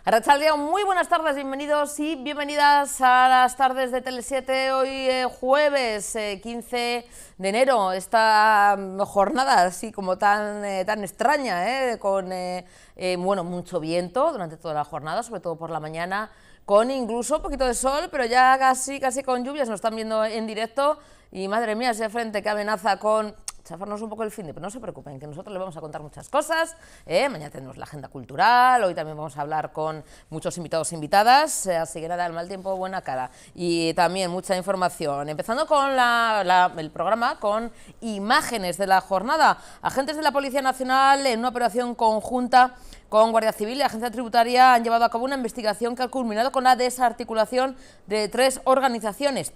Arratsaldeon, muy buenas tardes, bienvenidos y bienvenidas a las tardes de Tele7. Hoy jueves 15 de enero, esta jornada así como tan extraña, con bueno, mucho viento durante toda la jornada, sobre todo por la mañana, con incluso un poquito de sol, pero ya casi con lluvias. Nos están viendo en directo y madre mía, ese frente que amenaza con chafarnos un poco el finde, pero no se preocupen, que nosotros les vamos a contar muchas cosas. Mañana tenemos la agenda cultural, hoy también vamos a hablar con muchos invitados e invitadas, así que nada, el mal tiempo, buena cara. Y también mucha información, empezando con el programa con imágenes de la jornada. Agentes de la Policía Nacional, en una operación conjunta con Guardia Civil y Agencia Tributaria, han llevado a cabo una investigación que ha culminado con la desarticulación de tres organizaciones,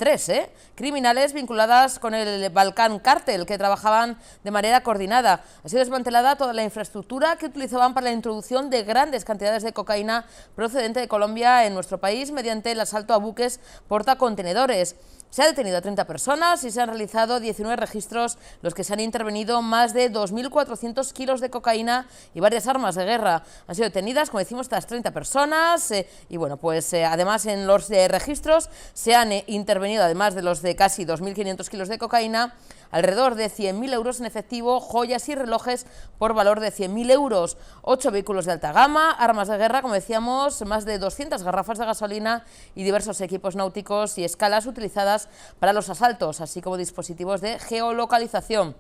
criminales vinculadas con el Balkan Cartel, que trabajaban de manera coordinada. Ha sido desmantelada toda la infraestructura que utilizaban para la introducción de grandes cantidades de cocaína procedente de Colombia en nuestro país mediante el asalto a buques portacontenedores. Se ha detenido a 30 personas y se han realizado 19 registros, los que se han intervenido más de 2.400 kilos de cocaína y varias armas de guerra. Han sido detenidas, como decimos, estas 30 personas y bueno, pues además en los registros se han intervenido, además de los de casi 2.500 kilos de cocaína, alrededor de 100.000 euros en efectivo, joyas y relojes por valor de 100.000 euros, 8 vehículos de alta gama, armas de guerra, como decíamos, más de 200 garrafas de gasolina y diversos equipos náuticos y escalas utilizadas para los asaltos, así como dispositivos de geolocalización.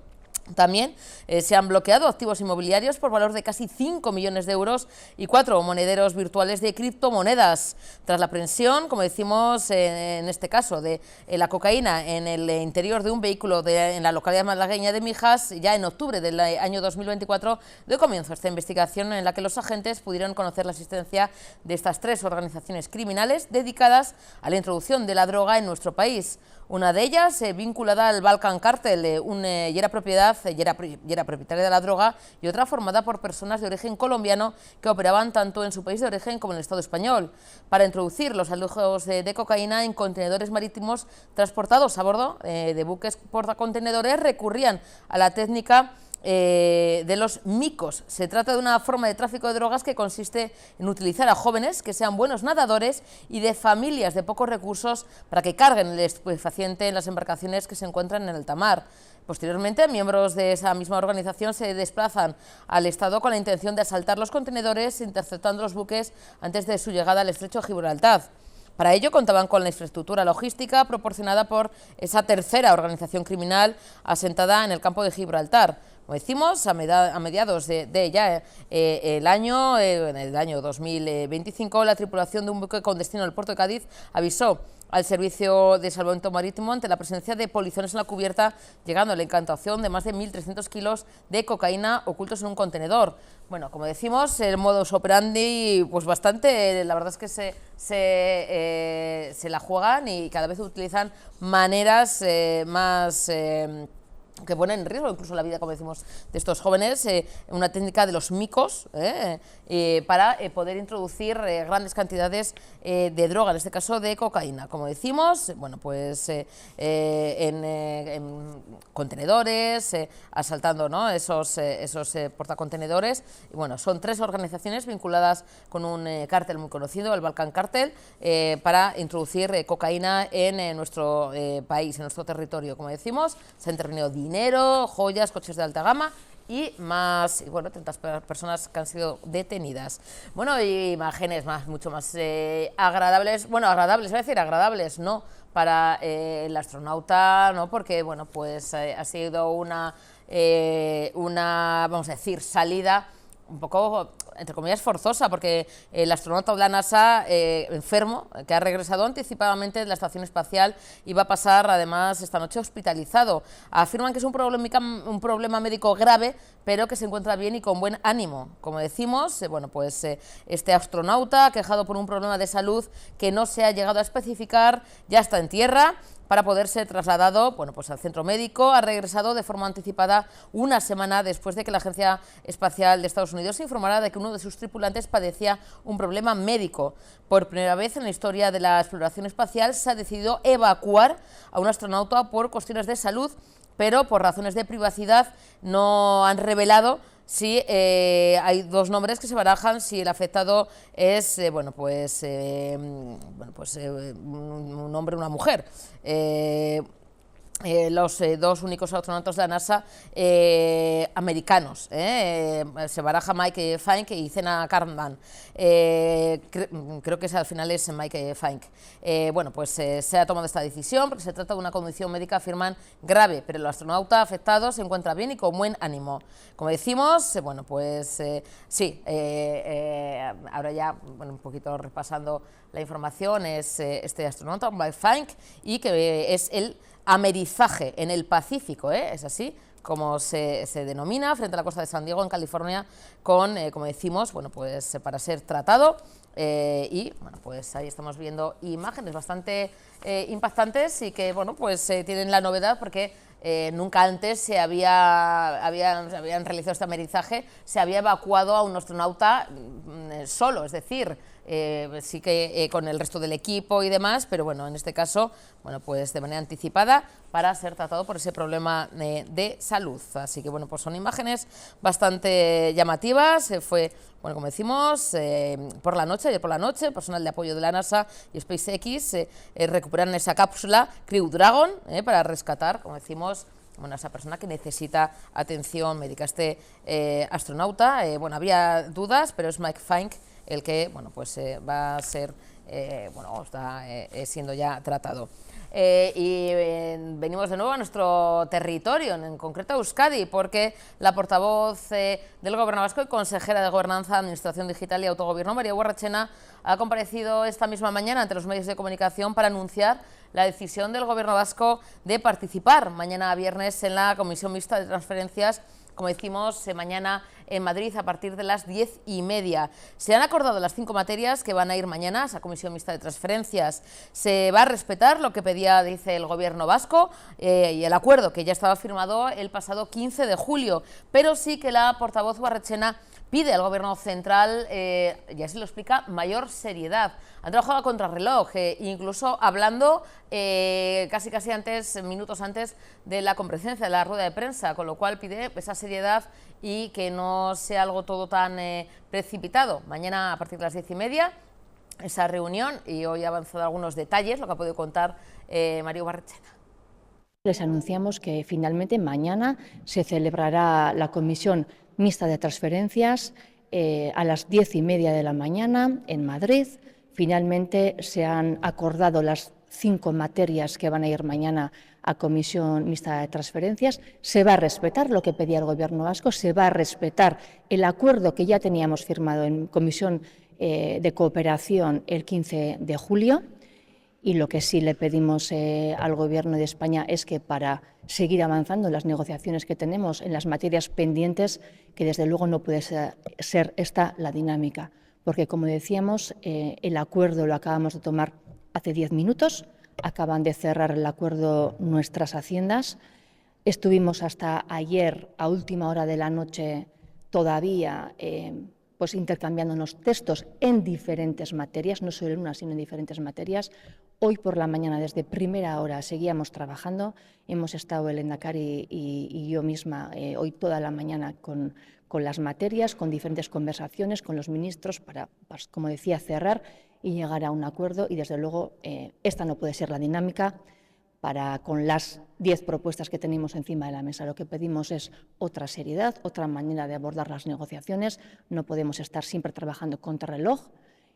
También se han bloqueado activos inmobiliarios por valor de casi 5 millones de euros y 4 monederos virtuales de criptomonedas. Tras la aprehensión, como decimos, en este caso de la cocaína en el interior de un vehículo en la localidad malagueña de Mijas, ya en octubre del año 2024, dio comienzo esta investigación en la que los agentes pudieron conocer la existencia de estas tres organizaciones criminales dedicadas a la introducción de la droga en nuestro país. Una de ellas, vinculada al Balkan Cartel, y era propietaria de la droga, y otra formada por personas de origen colombiano que operaban tanto en su país de origen como en el Estado español, para introducir los alujos de cocaína en contenedores marítimos transportados a bordo de buques portacontenedores. Recurrían a la técnica de los micos. Se trata de una forma de tráfico de drogas que consiste en utilizar a jóvenes que sean buenos nadadores y de familias de pocos recursos para que carguen el estupefaciente en las embarcaciones que se encuentran en alta mar. Posteriormente, miembros de esa misma organización se desplazan al Estado con la intención de asaltar los contenedores, interceptando los buques antes de su llegada al estrecho de Gibraltar. Para ello contaban con la infraestructura logística proporcionada por esa tercera organización criminal asentada en el campo de Gibraltar. Como decimos, a mediados de el año 2025, la tripulación de un buque con destino al puerto de Cádiz avisó al Servicio de Salvamento Marítimo ante la presencia de polizones en la cubierta, llegando a la incautación de más de 1.300 kilos de cocaína ocultos en un contenedor. Bueno, como decimos, el modus operandi, pues bastante, la verdad es que se la juegan y cada vez utilizan maneras más que ponen en riesgo incluso la vida, como decimos, de estos jóvenes, una técnica de los micos para poder introducir grandes cantidades de droga, en este caso de cocaína. Como decimos, bueno, pues en contenedores, asaltando, ¿no?, esos portacontenedores. Y bueno, son tres organizaciones vinculadas con un cártel muy conocido, el Balkan Cartel, para introducir cocaína en nuestro país, en nuestro territorio. Como decimos, se ha intervenido dinero, joyas, coches de alta gama y más, y bueno, 30 personas que han sido detenidas. Bueno, y imágenes mucho más agradables, bueno, agradables, no, para el astronauta, no, porque, bueno, pues ha sido una, vamos a decir, salida un poco, entre comillas, forzosa, porque el astronauta de la NASA, enfermo, que ha regresado anticipadamente de la estación espacial y va a pasar, además, esta noche hospitalizado. Afirman que es un problema médico grave, pero que se encuentra bien y con buen ánimo. Como decimos, bueno, pues este astronauta, quejado por un problema de salud que no se ha llegado a especificar, ya está en tierra para poder ser trasladado, bueno, pues al centro médico. Ha regresado de forma anticipada una semana después de que la Agencia Espacial de Estados Unidos informara de que uno de sus tripulantes padecía un problema médico. Por primera vez en la historia de la exploración espacial se ha decidido evacuar a un astronauta por cuestiones de salud, pero por razones de privacidad no han revelado si hay dos nombres que se barajan, si el afectado es un hombre o una mujer. Los dos únicos astronautas de la NASA americanos, se baraja Mike Fink y Zena Karman. Creo que al final es Mike Fink. Se ha tomado esta decisión porque se trata de una condición médica, afirman, grave, pero el astronauta afectado se encuentra bien y con buen ánimo. Como decimos, ahora ya, un poquito repasando la información, es este astronauta, Mike Fink, y que es el amerizaje en el Pacífico, es así como se denomina, frente a la costa de San Diego, en California, con, como decimos, para ser tratado. Ahí estamos viendo imágenes bastante impactantes y que tienen la novedad porque nunca antes se habían realizado este amerizaje, se había evacuado a un astronauta solo, es decir, sí que con el resto del equipo y demás, pero en este caso, de manera anticipada para ser tratado por ese problema de salud. Así que son imágenes bastante llamativas. Fue, como decimos, ayer por la noche, el personal de apoyo de la NASA y SpaceX recuperan esa cápsula Crew Dragon para rescatar, como decimos, a esa persona que necesita atención médica. Este astronauta, había dudas, pero es Mike Fink el que va a ser, está siendo ya tratado. Venimos de nuevo a nuestro territorio, en concreto a Euskadi, porque la portavoz del Gobierno vasco y consejera de Gobernanza, Administración Digital y Autogobierno, María Guarrechena, ha comparecido esta misma mañana ante los medios de comunicación para anunciar la decisión del Gobierno vasco de participar mañana viernes en la Comisión Mixta de Transferencias, como decimos, mañana en Madrid a partir de las 10:30. Se han acordado las 5 materias que van a ir mañana a esa Comisión Mixta de Transferencias. Se va a respetar lo que pedía, dice el Gobierno vasco, y el acuerdo que ya estaba firmado el pasado 15 de julio, pero sí que la portavoz Guarrechena pide al Gobierno central, ya se lo explica, mayor seriedad. Han trabajado a contrarreloj, incluso hablando casi antes, minutos antes de la comparecencia, de la rueda de prensa, con lo cual pide esa seriedad y que no sea algo todo tan precipitado. Mañana a partir de las 10:30 esa reunión, y hoy ha avanzado algunos detalles, lo que ha podido contar María Guarrechena. Les anunciamos que finalmente mañana se celebrará la Comisión Mixta de Transferencias a las 10:30 de la mañana en Madrid. Finalmente se han acordado las 5 materias que van a ir mañana a Comisión Mixta de Transferencias. Se va a respetar lo que pedía el Gobierno vasco, se va a respetar el acuerdo que ya teníamos firmado en Comisión de Cooperación el 15 de julio. Y lo que sí le pedimos al Gobierno de España es que para seguir avanzando en las negociaciones que tenemos en las materias pendientes, que desde luego no puede ser esta la dinámica, porque como decíamos, el acuerdo lo acabamos de tomar hace 10 minutos, acaban de cerrar el acuerdo nuestras haciendas, estuvimos hasta ayer a última hora de la noche todavía intercambiándonos textos en diferentes materias, no solo en una, sino en diferentes materias. Hoy por la mañana, desde primera hora, seguíamos trabajando. Hemos estado el Lehendakari y yo misma hoy toda la mañana con las materias, con diferentes conversaciones con los ministros para, como decía, cerrar y llegar a un acuerdo. Y desde luego esta no puede ser la dinámica con las 10 propuestas que tenemos encima de la mesa. Lo que pedimos es otra seriedad, otra manera de abordar las negociaciones. No podemos estar siempre trabajando contra reloj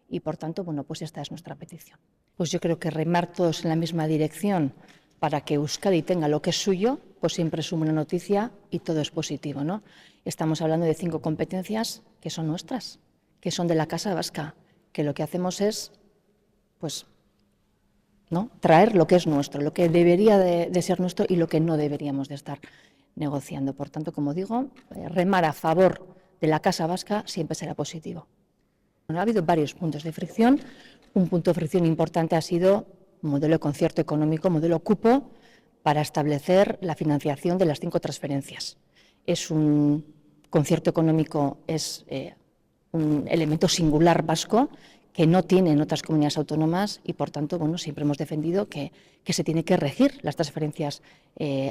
y, por tanto, esta es nuestra petición. Pues yo creo que remar todos en la misma dirección para que Euskadi tenga lo que es suyo, pues siempre es una noticia y todo es positivo, ¿no? Estamos hablando de 5 competencias que son nuestras, que son de la Casa Vasca, que lo que hacemos es, ¿no?, traer lo que es nuestro, lo que debería de ser nuestro y lo que no deberíamos de estar negociando. Por tanto, como digo, remar a favor de la Casa Vasca siempre será positivo. Ha habido varios puntos de fricción. Un punto de fricción importante ha sido modelo de concierto económico, modelo cupo, para establecer la financiación de las 5 transferencias. Es un concierto económico, es un elemento singular vasco que no tienen otras comunidades autónomas y, por tanto, bueno, siempre hemos defendido que se tiene que regir las transferencias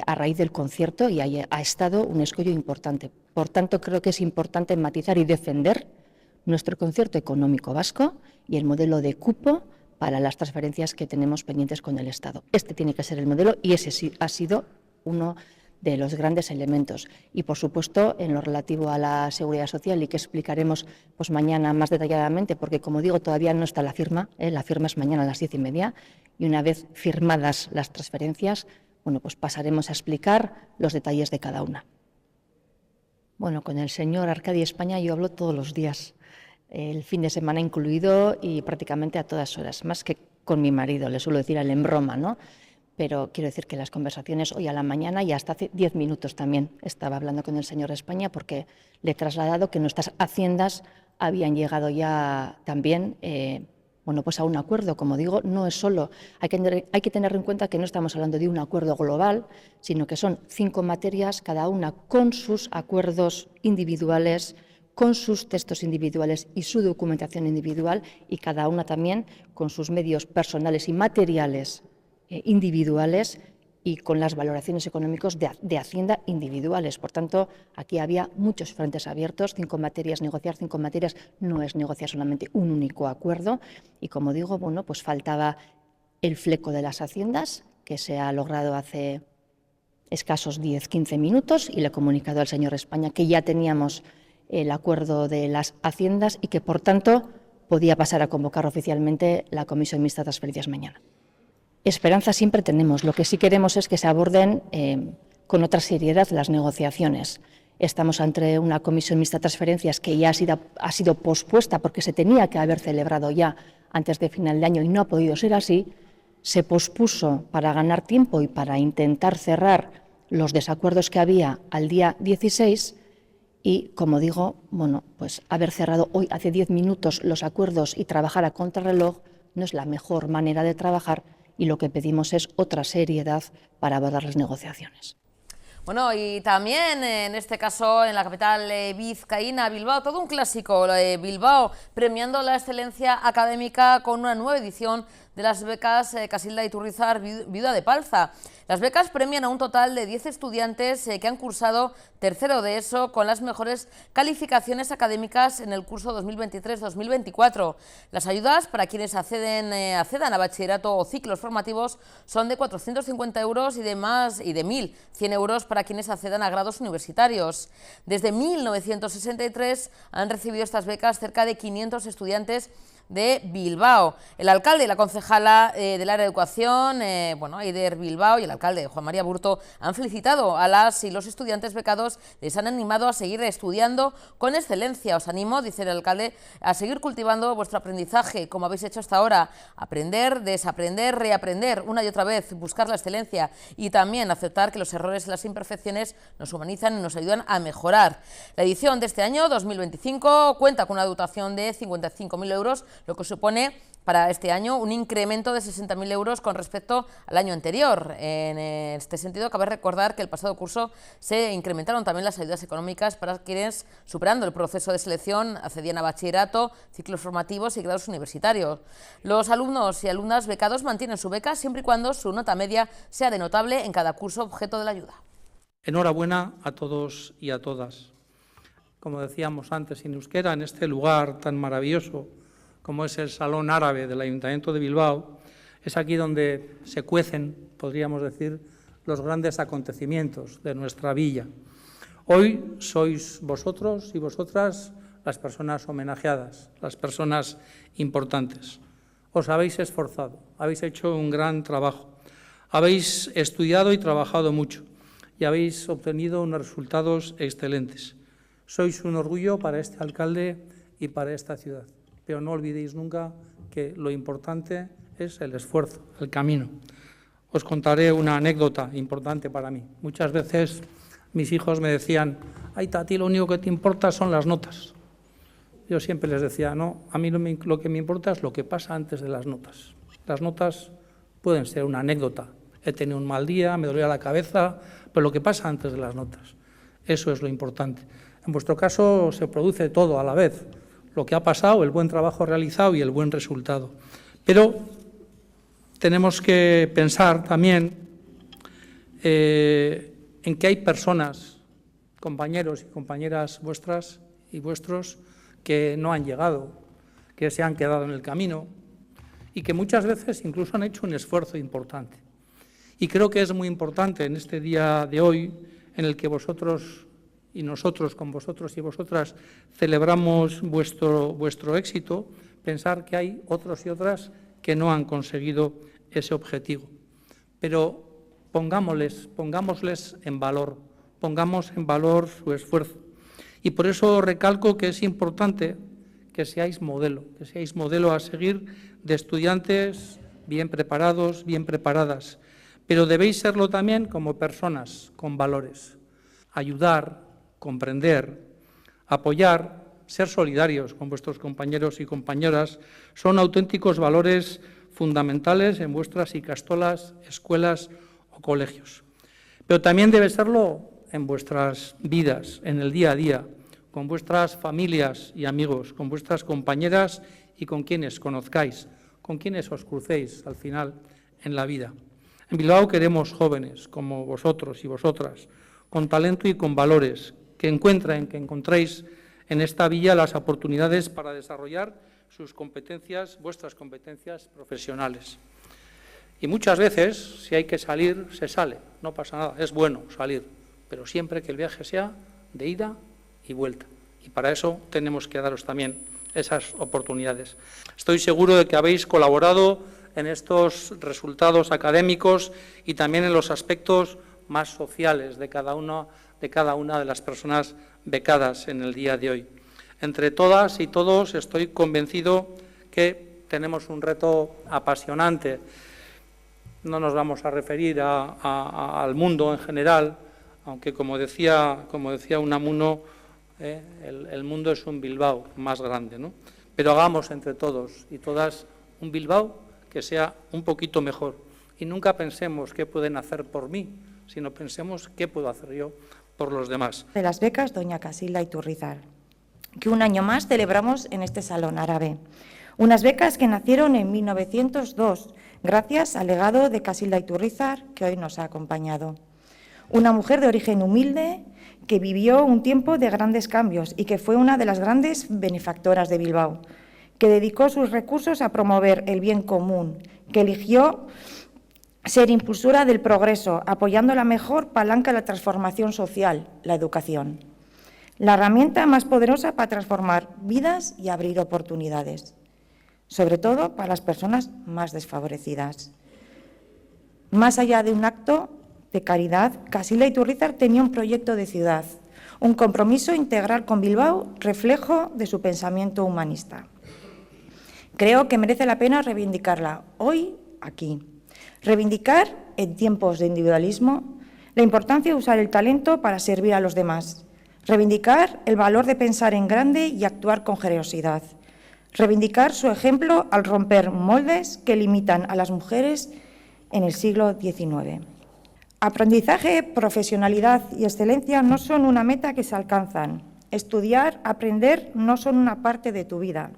a raíz del concierto y ahí ha estado un escollo importante. Por tanto, creo que es importante matizar y defender nuestro concierto económico vasco y el modelo de cupo para las transferencias que tenemos pendientes con el Estado. Este tiene que ser el modelo y ese sí ha sido uno de los grandes elementos. Y, por supuesto, en lo relativo a la seguridad social y que explicaremos pues mañana más detalladamente, porque, como digo, todavía no está la firma es mañana a las 10:30 y una vez firmadas las transferencias, bueno, pues pasaremos a explicar los detalles de cada una. Bueno, con el señor Arcadi España yo hablo todos los días, el fin de semana incluido y prácticamente a todas horas, más que con mi marido, le suelo decir a él en broma, ¿no? Pero quiero decir que las conversaciones hoy a la mañana y hasta hace 10 minutos también estaba hablando con el señor España porque le he trasladado que nuestras haciendas habían llegado ya también bueno, pues a un acuerdo. Como digo, no es solo, hay que tener en cuenta que no estamos hablando de un acuerdo global, sino que son 5 materias, cada una con sus acuerdos individuales, con sus textos individuales y su documentación individual y cada una también con sus medios personales y materiales individuales y con las valoraciones económicas de Hacienda individuales. Por tanto, aquí había muchos frentes abiertos, 5 materias, negociar 5 materias no es negociar solamente un único acuerdo y, como digo, bueno, pues faltaba el fleco de las haciendas, que se ha logrado hace escasos 10-15 minutos y le he comunicado al señor España que ya teníamos el acuerdo de las haciendas y que, por tanto, podía pasar a convocar oficialmente la Comisión Mixta de Transferencias mañana. Esperanza siempre tenemos. Lo que sí queremos es que se aborden con otra seriedad las negociaciones. Estamos ante una comisión mixta de transferencias que ya ha sido pospuesta porque se tenía que haber celebrado ya antes de final de año y no ha podido ser así. Se pospuso para ganar tiempo y para intentar cerrar los desacuerdos que había al día 16 y, como digo, bueno, pues haber cerrado hoy hace 10 minutos los acuerdos y trabajar a contrarreloj no es la mejor manera de trabajar. Y lo que pedimos es otra seriedad para abordar las negociaciones. Bueno, y también en este caso en la capital vizcaína, Bilbao, todo un clásico, Bilbao premiando la excelencia académica con una nueva edición de las becas Casilda Iturrizar Viuda de Palza. Las becas premian a un total de 10 estudiantes que han cursado tercero de ESO con las mejores calificaciones académicas en el curso 2023-2024. Las ayudas para quienes accedan a bachillerato o ciclos formativos son de 450 euros y de 1.100 euros para quienes accedan a grados universitarios. Desde 1963 han recibido estas becas cerca de 500 estudiantes de Bilbao. El alcalde y la concejala del área de educación, Aider Bilbao, y el alcalde Juan María Burto han felicitado a las y los estudiantes becados, les han animado a seguir estudiando con excelencia. Os animo, dice el alcalde, a seguir cultivando vuestro aprendizaje, como habéis hecho hasta ahora, aprender, desaprender, reaprender una y otra vez, buscar la excelencia y también aceptar que los errores y las imperfecciones nos humanizan y nos ayudan a mejorar. La edición de este año, 2025, cuenta con una dotación de 55.000 euros, lo que supone para este año un incremento de 60.000 euros con respecto al año anterior. En este sentido, cabe recordar que el pasado curso se incrementaron también las ayudas económicas para quienes, superando el proceso de selección, accedían a bachillerato, ciclos formativos y grados universitarios. Los alumnos y alumnas becados mantienen su beca siempre y cuando su nota media sea de notable en cada curso objeto de la ayuda. Enhorabuena a todos y a todas. Como decíamos antes, en euskera, en este lugar tan maravilloso como es el Salón Árabe del Ayuntamiento de Bilbao, es aquí donde se cuecen, podríamos decir, los grandes acontecimientos de nuestra villa. Hoy sois vosotros y vosotras las personas homenajeadas, las personas importantes. Os habéis esforzado, habéis hecho un gran trabajo, habéis estudiado y trabajado mucho y habéis obtenido unos resultados excelentes. Sois un orgullo para este alcalde y para esta ciudad. Pero no olvidéis nunca que lo importante es el esfuerzo, el camino. Os contaré una anécdota importante para mí. Muchas veces mis hijos me decían, Aita, a ti lo único que te importa son las notas. Yo siempre les decía, no, a mí lo que me importa es lo que pasa antes de las notas. Las notas pueden ser una anécdota. He tenido un mal día, me dolía la cabeza, pero lo que pasa antes de las notas, eso es lo importante. En vuestro caso se produce todo a la vez. lo que ha pasado, el buen trabajo realizado y el buen resultado. Pero tenemos que pensar también en que hay personas, compañeros y compañeras vuestras y vuestros, que no han llegado, que se han quedado en el camino y que muchas veces incluso han hecho un esfuerzo importante. Y creo que es muy importante en este día de hoy, en el que vosotros y nosotros, con vosotros y vosotras, celebramos vuestro éxito, pensar que hay otros y otras que no han conseguido ese objetivo. Pero pongámosles en valor, pongamos en valor su esfuerzo. Y por eso recalco que es importante que seáis modelo a seguir de estudiantes bien preparados, bien preparadas. Pero debéis serlo también como personas con valores. Ayudar, comprender, apoyar, ser solidarios con vuestros compañeros y compañeras son auténticos valores fundamentales en vuestras ikastolas, escuelas o colegios. Pero también debe serlo en vuestras vidas, en el día a día, con vuestras familias y amigos, con vuestras compañeras y con quienes conozcáis, con quienes os crucéis al final en la vida. En Bilbao queremos jóvenes como vosotros y vosotras, con talento y con valores, que encontréis en esta villa las oportunidades para desarrollar sus competencias, vuestras competencias profesionales. Y muchas veces, si hay que salir, se sale, no pasa nada, es bueno salir, pero siempre que el viaje sea de ida y vuelta. Y para eso tenemos que daros también esas oportunidades. Estoy seguro de que habéis colaborado en estos resultados académicos y también en los aspectos más sociales de cada una de las personas becadas en el día de hoy. Entre todas y todos estoy convencido que tenemos un reto apasionante. No nos vamos a referir al mundo en general, aunque como decía Unamuno, el mundo es un Bilbao más grande, ¿no? Pero hagamos entre todos y todas un Bilbao que sea un poquito mejor. Y nunca pensemos qué pueden hacer por mí, sino pensemos qué puedo hacer yo por los demás. De las becas, doña Casilda Iturrizar, que un año más celebramos en este Salón Árabe. Unas becas que nacieron en 1902, gracias al legado de Casilda Iturrizar, que hoy nos ha acompañado. Una mujer de origen humilde que vivió un tiempo de grandes cambios y que fue una de las grandes benefactoras de Bilbao, que dedicó sus recursos a promover el bien común, que eligió ser impulsora del progreso, apoyando la mejor palanca de la transformación social, la educación. La herramienta más poderosa para transformar vidas y abrir oportunidades, sobre todo para las personas más desfavorecidas. Más allá de un acto de caridad, Casilda Iturrizar tenía un proyecto de ciudad, un compromiso integral con Bilbao, reflejo de su pensamiento humanista. Creo que merece la pena reivindicarla hoy, aquí. Reivindicar, en tiempos de individualismo, la importancia de usar el talento para servir a los demás. Reivindicar el valor de pensar en grande y actuar con generosidad. Reivindicar su ejemplo al romper moldes que limitan a las mujeres en el siglo XIX. Aprendizaje, profesionalidad y excelencia no son una meta que se alcanzan. Estudiar, aprender no son una parte de tu vida.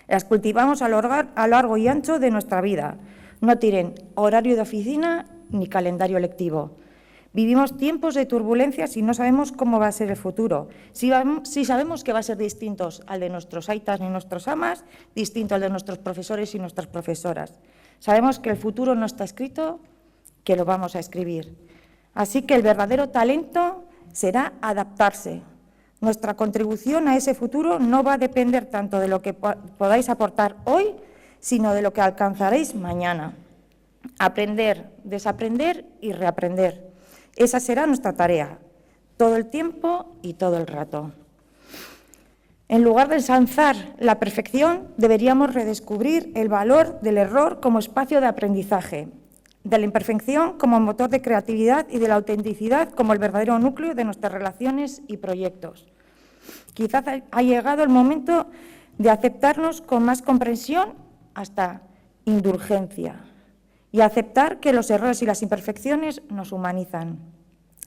Las cultivamos a lo largo y ancho de nuestra vida. No tienen horario de oficina ni calendario lectivo. Vivimos tiempos de turbulencias y no sabemos cómo va a ser el futuro. Sí sabemos que va a ser distinto al de nuestros aitas y nuestros amas, distinto al de nuestros profesores y nuestras profesoras. Sabemos que el futuro no está escrito, que lo vamos a escribir. Así que el verdadero talento será adaptarse. Nuestra contribución a ese futuro no va a depender tanto de lo que podáis aportar hoy, sino de lo que alcanzaréis mañana. Aprender, desaprender y reaprender. Esa será nuestra tarea, todo el tiempo y todo el rato. En lugar de ensalzar la perfección, deberíamos redescubrir el valor del error como espacio de aprendizaje, de la imperfección como motor de creatividad y de la autenticidad como el verdadero núcleo de nuestras relaciones y proyectos. Quizás ha llegado el momento de aceptarnos con más comprensión hasta indulgencia y aceptar que los errores y las imperfecciones nos humanizan.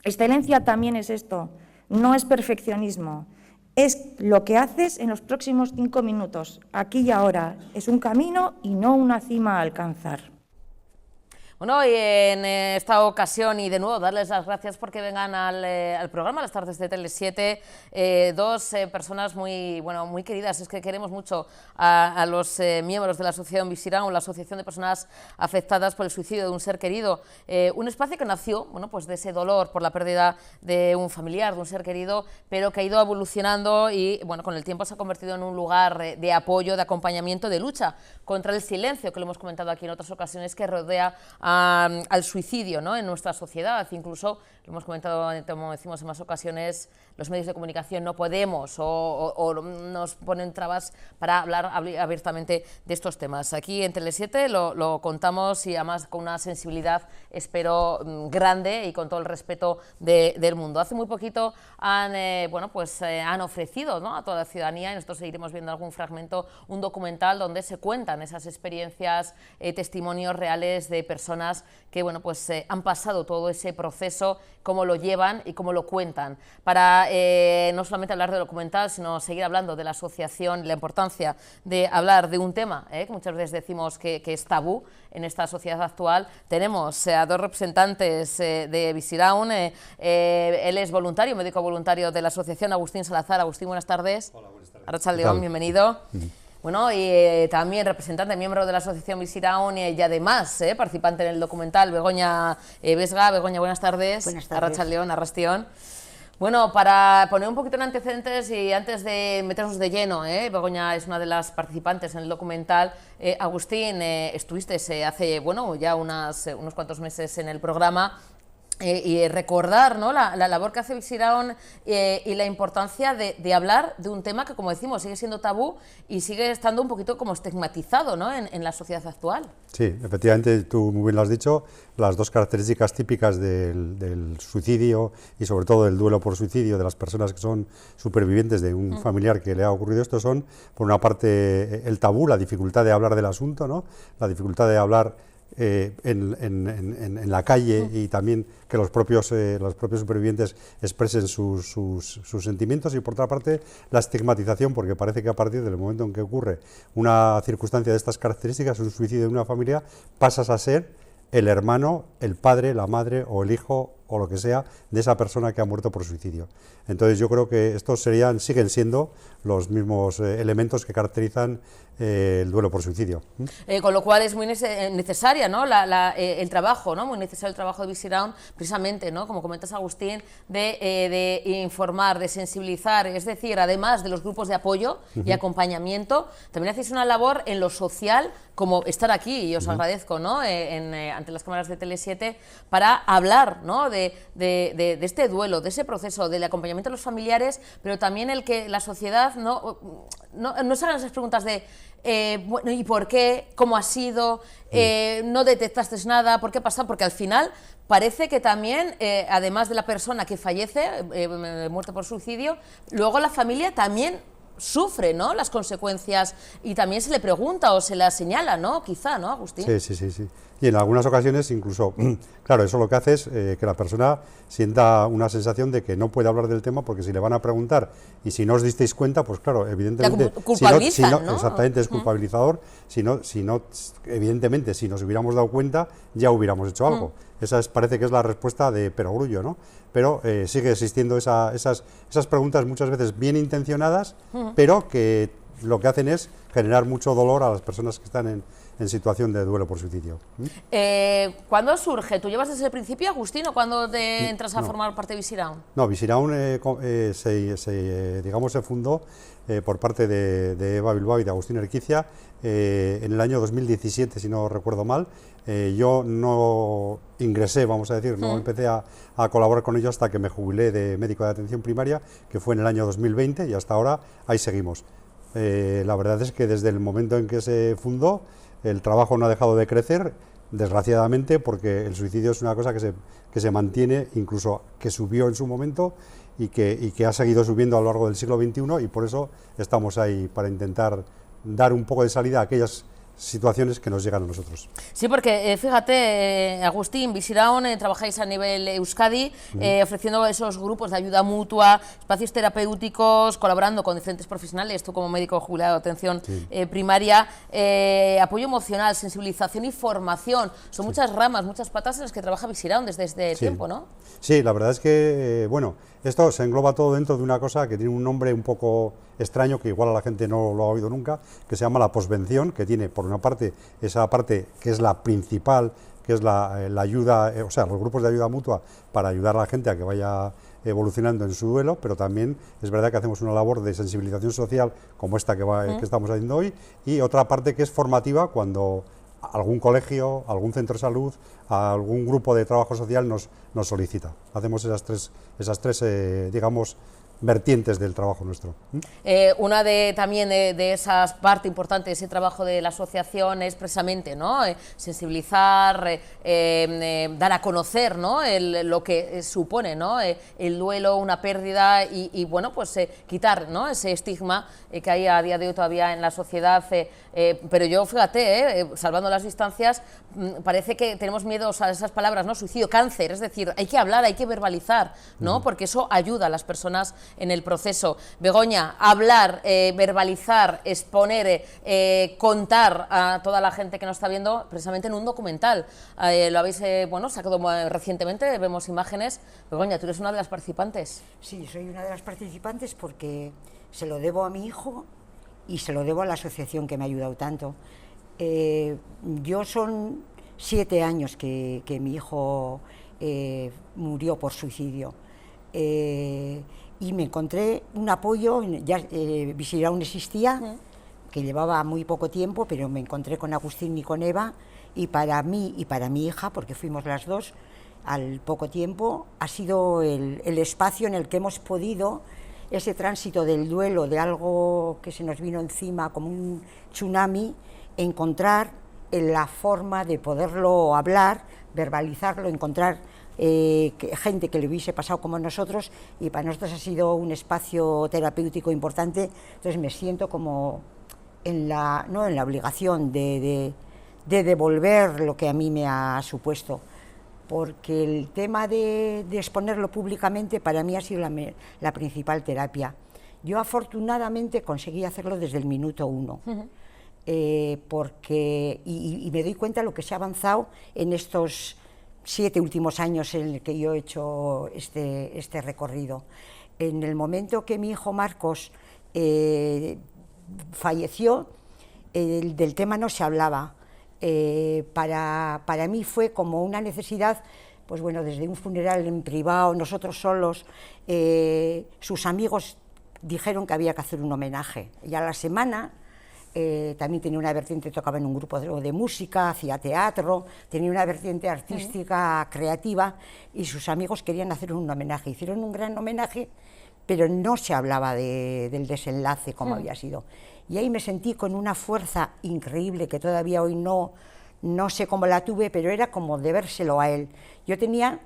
Excelencia también es esto, no es perfeccionismo, es lo que haces en los próximos 5 minutos, aquí y ahora. Es un camino y no una cima a alcanzar. Bueno, y en esta ocasión, y de nuevo darles las gracias porque vengan al programa Las Tardes de Tele7, dos personas muy queridas. Es que queremos mucho a los miembros de la Asociación Visiraun, la Asociación de Personas Afectadas por el Suicidio de un Ser Querido. Un espacio que nació pues de ese dolor por la pérdida de un familiar, de un ser querido, pero que ha ido evolucionando y con el tiempo se ha convertido en un lugar de apoyo, de acompañamiento, de lucha contra el silencio, que lo hemos comentado aquí en otras ocasiones, que rodea al suicidio, ¿no?, en nuestra sociedad. Incluso, lo hemos comentado, como decimos en más ocasiones, los medios de comunicación no podemos o nos ponen trabas para hablar abiertamente de estos temas. Aquí en Tele7 lo contamos y además con una sensibilidad, espero, grande y con todo el respeto del mundo. Hace muy poquito han ofrecido, ¿no?, a toda la ciudadanía, y nosotros seguiremos viendo algún fragmento, un documental donde se cuentan esas experiencias, testimonios reales de personas que han pasado todo ese proceso, cómo lo llevan y cómo lo cuentan, para no solamente hablar del documental, sino seguir hablando de la asociación, la importancia de hablar de un tema que muchas veces decimos que es tabú en esta sociedad actual. Tenemos a dos representantes de Visiraun. Él es voluntario, médico voluntario de la asociación, Agustín Salazar. Agustín, buenas tardes. Hola, buenas tardes. Arratsaldeon, bienvenido. Bueno, y también representante, miembro de la Asociación Visiraun y además participante en el documental, Begoña Vesga. Begoña, buenas tardes. Buenas tardes. Arratsaldeon, arrastión. Bueno, para poner un poquito en antecedentes y antes de meternos de lleno, Begoña es una de las participantes en el documental. Agustín, estuviste hace ya unos cuantos meses en el programa. Y recordar, ¿no?, la labor que hace Visiraun y la importancia de hablar de un tema que, como decimos, sigue siendo tabú y sigue estando un poquito como estigmatizado, ¿no?, en la sociedad actual. Sí, efectivamente, tú muy bien lo has dicho, las dos características típicas del suicidio y sobre todo del duelo por suicidio de las personas que son supervivientes de un familiar que le ha ocurrido esto son, por una parte, el tabú, la dificultad de hablar del asunto, ¿no?, la dificultad de hablar en la calle y también que los propios supervivientes expresen sus sentimientos, y por otra parte la estigmatización, porque parece que a partir del momento en que ocurre una circunstancia de estas características, un suicidio de una familia, pasas a ser el hermano, el padre, la madre o el hijo o lo que sea de esa persona que ha muerto por suicidio. Entonces yo creo que estos siguen siendo los mismos elementos que caracterizan el duelo por suicidio. Con lo cual es muy necesaria, ¿no?, el trabajo, ¿no?, muy necesario el trabajo de Visiraun, precisamente, ¿no?, como comentas, Agustín, de informar, de sensibilizar, es decir, además de los grupos de apoyo y acompañamiento, también hacéis una labor en lo social, como estar aquí, y os agradezco, ¿no?, ante las cámaras de Tele7, para hablar, ¿no?, de este duelo, de ese proceso, del acompañamiento a los familiares, pero también el que la sociedad no se hagan esas preguntas de ¿y por qué? ¿Cómo ha sido? ¿No detectaste nada? ¿Por qué pasa? Porque al final parece que también, además de la persona que fallece, muerta por suicidio, luego la familia también sufre, ¿no?, las consecuencias, y también se le pregunta o se la señala, ¿no?, quizá, ¿no, Agustín? Sí. Y en algunas ocasiones incluso, claro, eso lo que hace es que la persona sienta una sensación de que no puede hablar del tema, porque si le van a preguntar y si no os disteis cuenta, pues claro, evidentemente, culpabilizan, ¿no? Exactamente, es culpabilizador. Evidentemente, si nos hubiéramos dado cuenta, ya hubiéramos hecho algo. Esa parece que es la respuesta de perogrullo, ¿no? Pero sigue existiendo esas preguntas muchas veces bien intencionadas, pero que lo que hacen es generar mucho dolor a las personas que están en situación de duelo por suicidio. ¿Cuándo surge? ¿Tú llevas desde el principio, Agustín, o cuándo te entras a formar parte de Visiraun? No, Visiraun se fundó por parte de Eva Bilbao y de Agustín Erquicia en el año 2017, si no recuerdo mal. Yo no ingresé, vamos a decir, no empecé a colaborar con ellos hasta que me jubilé de médico de atención primaria, que fue en el año 2020, y hasta ahora ahí seguimos. La verdad es que desde el momento en que se fundó, el trabajo no ha dejado de crecer, desgraciadamente, porque el suicidio es una cosa que se mantiene, incluso que subió en su momento y que ha seguido subiendo a lo largo del siglo XXI, y por eso estamos ahí, para intentar dar un poco de salida a aquellas situaciones que nos llegan a nosotros. Sí, porque fíjate, Agustín, Biziraun, trabajáis a nivel Euskadi, ofreciendo esos grupos de ayuda mutua, espacios terapéuticos, colaborando con diferentes profesionales, tú como médico jubilado de atención primaria, apoyo emocional, sensibilización y formación. Son muchas ramas, muchas patas en las que trabaja Biziraun desde tiempo, ¿no? Sí, la verdad es que, bueno, esto se engloba todo dentro de una cosa que tiene un nombre un poco extraño, que igual a la gente no lo ha oído nunca, que se llama la posvención, que tiene por una parte esa parte que es la principal, que es la ayuda, o sea, los grupos de ayuda mutua para ayudar a la gente a que vaya evolucionando en su duelo, pero también es verdad que hacemos una labor de sensibilización social como esta que estamos haciendo hoy, y otra parte que es formativa cuando algún colegio, algún centro de salud, algún grupo de trabajo social nos solicita. Hacemos esas tres digamos, vertientes del trabajo nuestro. Una también de esas partes importantes de ese trabajo de la asociación es precisamente, ¿no?, sensibilizar, dar a conocer, ¿no?, lo que supone, ¿no?, el duelo, una pérdida y bueno, pues quitar, ¿no?, ese estigma que hay a día de hoy todavía en la sociedad. Pero yo, fíjate, salvando las distancias, parece que tenemos miedo a esas palabras, ¿no?, suicidio, cáncer, es decir, hay que hablar, hay que verbalizar, ¿no?, porque eso ayuda a las personas en el proceso. Begoña, hablar, verbalizar, exponer, contar a toda la gente que nos está viendo precisamente en un documental. Lo habéis sacado recientemente, vemos imágenes. Begoña, tú eres una de las participantes. Sí, soy una de las participantes porque se lo debo a mi hijo y se lo debo a la asociación que me ha ayudado tanto. Yo son 7 años que mi hijo murió por suicidio. Y me encontré un apoyo, ya Biziraun existía, que llevaba muy poco tiempo, pero me encontré con Agustín y con Eva, y para mí y para mi hija, porque fuimos las dos, al poco tiempo, ha sido el espacio en el que hemos podido, ese tránsito del duelo, de algo que se nos vino encima como un tsunami, encontrar la forma de poderlo hablar, verbalizarlo, encontrar gente que le hubiese pasado como nosotros, y para nosotros ha sido un espacio terapéutico importante. Entonces me siento como en la obligación de devolver lo que a mí me ha supuesto, porque el tema de exponerlo públicamente para mí ha sido la principal terapia. Yo afortunadamente conseguí hacerlo desde el minuto 1. Porque me doy cuenta de lo que se ha avanzado en estos 7 últimos años en el que yo he hecho este recorrido. En el momento que mi hijo Marcos falleció, del tema no se hablaba. Para mí fue como una necesidad, pues bueno, desde un funeral en privado, nosotros solos, sus amigos dijeron que había que hacer un homenaje. Y a la semana también tenía una vertiente, tocaba en un grupo de música, hacía teatro, tenía una vertiente artística, creativa, y sus amigos querían hacer un homenaje. Hicieron un gran homenaje, pero no se hablaba del desenlace como había sido. Y ahí me sentí con una fuerza increíble que todavía hoy no sé cómo la tuve, pero era como debérselo a él. Yo tenía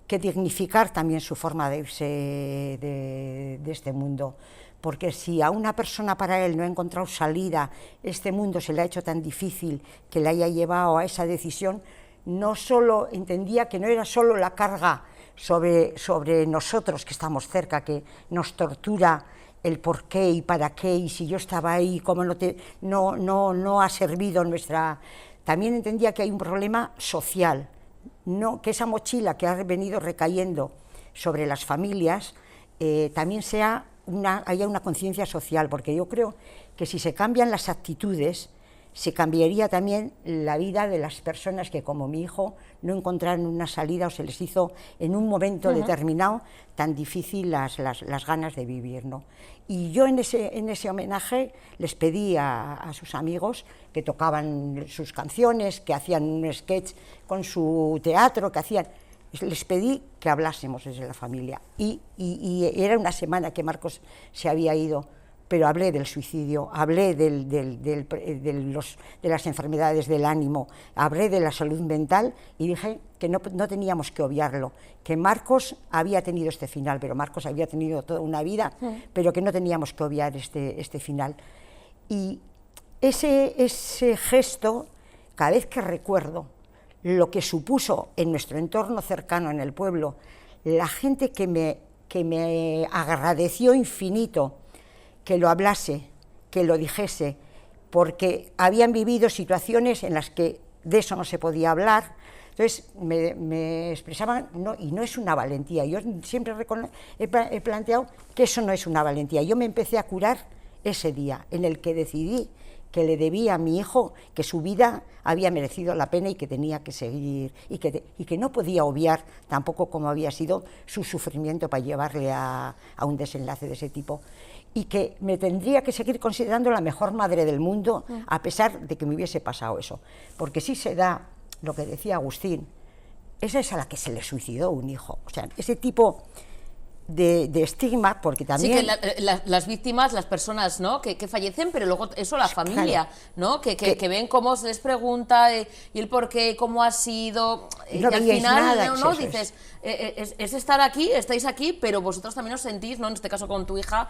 que dignificar también su forma de irse de este mundo, porque si a una persona para él no ha encontrado salida, este mundo se le ha hecho tan difícil que le haya llevado a esa decisión, no solo entendía que no era solo la carga sobre nosotros que estamos cerca, que nos tortura el por qué y para qué, y si yo estaba ahí, cómo no ha servido nuestra... También entendía que hay un problema social, que esa mochila que ha venido recayendo sobre las familias también haya una conciencia social, porque yo creo que si se cambian las actitudes, se cambiaría también la vida de las personas que, como mi hijo, no encontraron una salida o se les hizo en un momento determinado tan difícil las ganas de vivir, ¿no? Y yo en ese homenaje les pedí a sus amigos que tocaban sus canciones, que hacían un sketch con su teatro, les pedí que hablásemos desde la familia. Y era una semana que Marcos se había ido, pero hablé del suicidio, hablé de las enfermedades del ánimo, hablé de la salud mental, y dije que no teníamos que obviarlo, que Marcos había tenido este final, pero Marcos había tenido toda una vida, pero que no teníamos que obviar este final. Y ese gesto, cada vez que recuerdo lo que supuso en nuestro entorno cercano, en el pueblo, la gente que me agradeció infinito que lo hablase, que lo dijese, porque habían vivido situaciones en las que de eso no se podía hablar. Entonces me expresaban, no, y no es una valentía. Yo siempre he planteado que eso no es una valentía. Yo me empecé a curar ese día en el que decidí que le debía a mi hijo que su vida había merecido la pena y que tenía que seguir, y que no podía obviar tampoco cómo había sido su sufrimiento para llevarle a un desenlace de ese tipo, y que me tendría que seguir considerando la mejor madre del mundo a pesar de que me hubiese pasado eso, porque sí se da lo que decía Agustín, esa es a la que se le suicidó un hijo, o sea, ese tipo de estigma, porque también... Sí, que las víctimas, las personas, ¿no?, que fallecen, pero luego eso, la familia, claro, ¿no?, que ven cómo se les pregunta y el por qué, cómo ha sido, no y al final, nada, ¿no?, dices, es estar aquí, estáis aquí, pero vosotros también os sentís, ¿no?, en este caso con tu hija,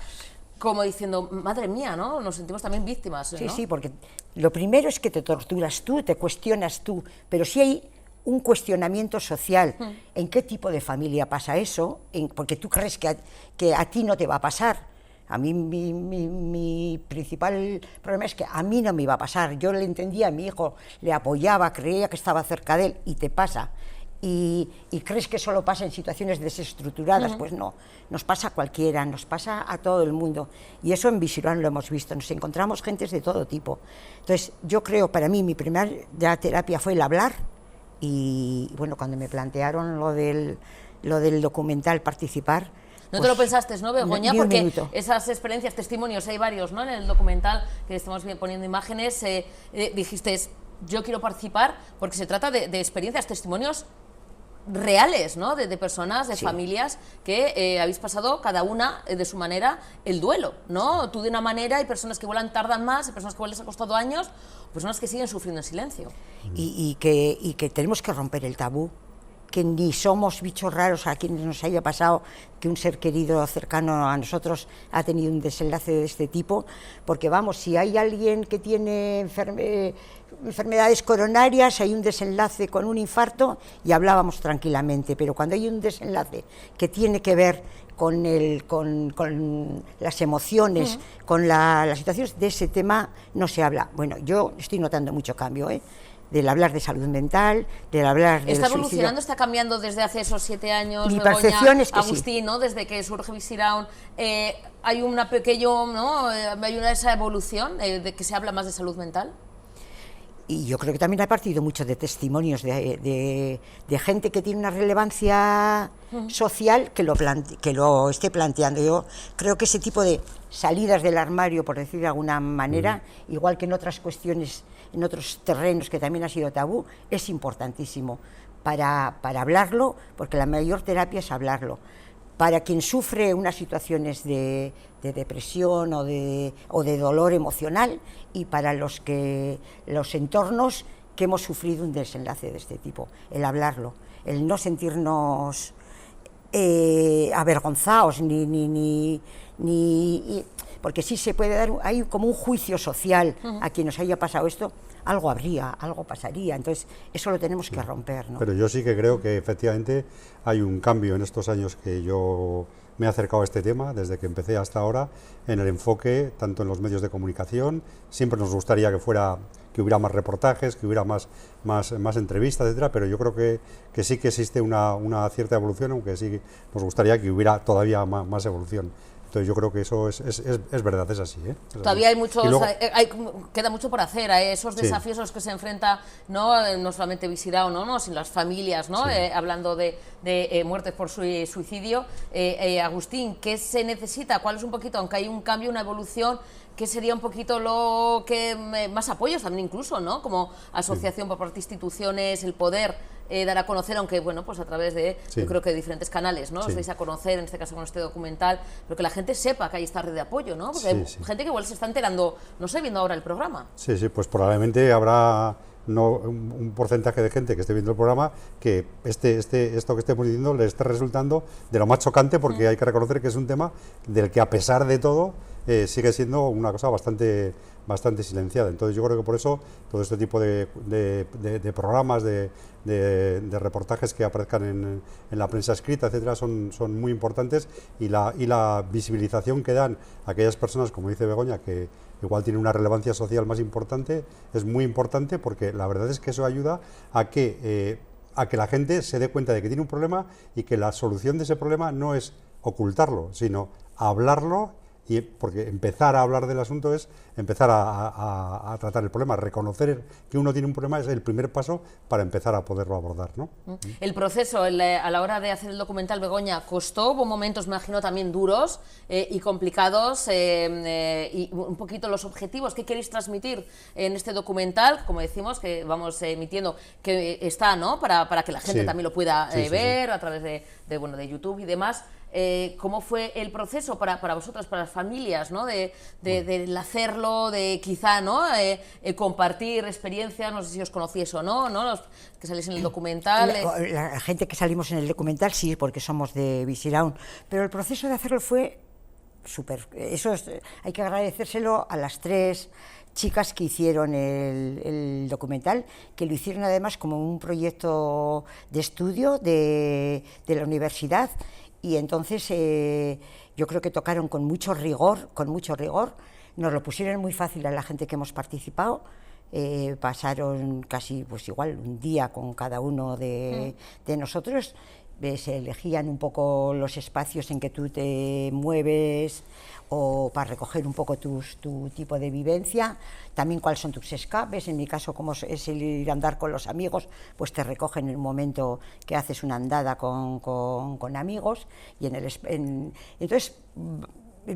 como diciendo, madre mía, ¿no?, nos sentimos también víctimas, ¿no? Sí, sí, porque lo primero es que te torturas tú, te cuestionas tú, pero si hay un cuestionamiento social, ¿en qué tipo de familia pasa eso? Porque tú crees que a ti no te va a pasar. A mí mi principal problema es que a mí no me iba a pasar. Yo le entendía a mi hijo, le apoyaba, creía que estaba cerca de él, y te pasa. Y crees que solo pasa en situaciones desestructuradas, pues no, nos pasa a cualquiera, nos pasa a todo el mundo, y eso en Visirán lo hemos visto, nos encontramos gentes de todo tipo. Entonces yo creo, para mí, mi primera terapia fue el hablar, y bueno, cuando me plantearon lo del documental participar... No pues, te lo pensaste, ¿no, Begoña? Ni un porque minuto. esas experiencias, testimonios, hay varios, ¿no?, en el documental, que estamos poniendo imágenes, dijiste, yo quiero participar, porque se trata de experiencias, testimonios reales, ¿no?, de personas, de Sí. familias que habéis pasado cada una de su manera el duelo, ¿no? Tú de una manera, hay personas que igual tardan más, hay personas que igual les ha costado años, personas que siguen sufriendo en silencio. Y que tenemos que romper el tabú, que ni somos bichos raros a quienes nos haya pasado que un ser querido cercano a nosotros ha tenido un desenlace de este tipo, porque vamos, si hay alguien que tiene enfermedades coronarias, hay un desenlace con un infarto y hablábamos tranquilamente, pero cuando hay un desenlace que tiene que ver con las emociones, con las situaciones de ese tema, no se habla. Bueno, yo estoy notando mucho cambio, del hablar de salud mental, del hablar del ¿Está suicidio. evolucionando, está cambiando desde hace esos 7 años, Mi Begoña, percepción es que Agustín, sí. ¿no?, desde que surge Visirán, hay una pequeña, ¿no?, hay esa evolución de que se habla más de salud mental? Y yo creo que también ha partido mucho de testimonios de gente que tiene una relevancia social que lo esté planteando. Yo creo que ese tipo de salidas del armario, por decir de alguna manera, igual que en otras cuestiones, en otros terrenos que también ha sido tabú, es importantísimo para hablarlo, porque la mayor terapia es hablarlo. Para quien sufre unas situaciones de depresión o de dolor emocional, y para los entornos que hemos sufrido un desenlace de este tipo, el hablarlo, el no sentirnos avergonzados porque sí se puede dar, hay como un juicio social a quien nos haya pasado esto, algo habría, algo pasaría, entonces eso lo tenemos que romper, ¿no? Pero yo sí que creo que efectivamente hay un cambio en estos años que yo me he acercado a este tema, desde que empecé hasta ahora, en el enfoque, tanto en los medios de comunicación, siempre nos gustaría que hubiera más reportajes, que hubiera más entrevistas, etcétera, pero yo creo que sí que existe una cierta evolución, aunque sí nos gustaría que hubiera todavía más evolución. Entonces yo creo que eso es verdad, es así, ¿eh? Es Todavía así. hay muchos, Luego, queda mucho por hacer, esos desafíos a los que se enfrenta no solamente Visirán, no, sino las familias, ¿no? Sí. Hablando de muertes por suicidio. Agustín, ¿qué se necesita? ¿Cuál es un poquito, aunque hay un cambio, una evolución, qué sería un poquito lo que más apoyos también incluso, ¿no? Como asociación por parte de instituciones, el poder dar a conocer, aunque bueno, pues a través de, yo creo que diferentes canales, ¿no? Os dais a conocer, en este caso con este documental, pero que la gente sepa que hay esta red de apoyo, ¿no? Porque hay gente que igual se está enterando, no sé, viendo ahora el programa. Sí, pues probablemente habrá un porcentaje de gente que esté viendo el programa que esto que estemos diciendo le esté resultando de lo más chocante, porque hay que reconocer que es un tema del que, a pesar de todo, sigue siendo una cosa bastante silenciada. Entonces yo creo que por eso todo este tipo de programas, de reportajes que aparezcan en la prensa escrita, etcétera, son muy importantes, y la visibilización que dan a aquellas personas, como dice Begoña, que igual tienen una relevancia social más importante, es muy importante, porque la verdad es que eso ayuda a que la gente se dé cuenta de que tiene un problema, y que la solución de ese problema no es ocultarlo, sino hablarlo, porque empezar a hablar del asunto es empezar a tratar el problema. Reconocer que uno tiene un problema es el primer paso para empezar a poderlo abordar, ¿no? El proceso a la hora de hacer el documental, Begoña, costó, hubo momentos, me imagino, también duros y complicados, y un poquito los objetivos que queréis transmitir en este documental, como decimos, que vamos emitiendo, que está, ¿no?, para que la gente también lo pueda ver a través de YouTube y demás. ¿Cómo fue el proceso para vosotras, para las familias, ¿no?, de hacerlo, de quizá, ¿no?, compartir experiencias? No sé si os conocíais o no, los que salís en el documental. La gente que salimos en el documental sí, porque somos de Visiraun, pero el proceso de hacerlo fue súper. Hay que agradecérselo a las 3 chicas que hicieron el documental, que lo hicieron además como un proyecto de estudio de la universidad. Y entonces yo creo que tocaron con mucho rigor, nos lo pusieron muy fácil a la gente que hemos participado. Pasaron casi, pues igual, un día con cada uno de nosotros. Se elegían un poco los espacios en que tú te mueves, o para recoger un poco tu tipo de vivencia, también cuáles son tus escapes. En mi caso, como es el ir a andar con los amigos, pues te recogen en el momento que haces una andada con amigos, y entonces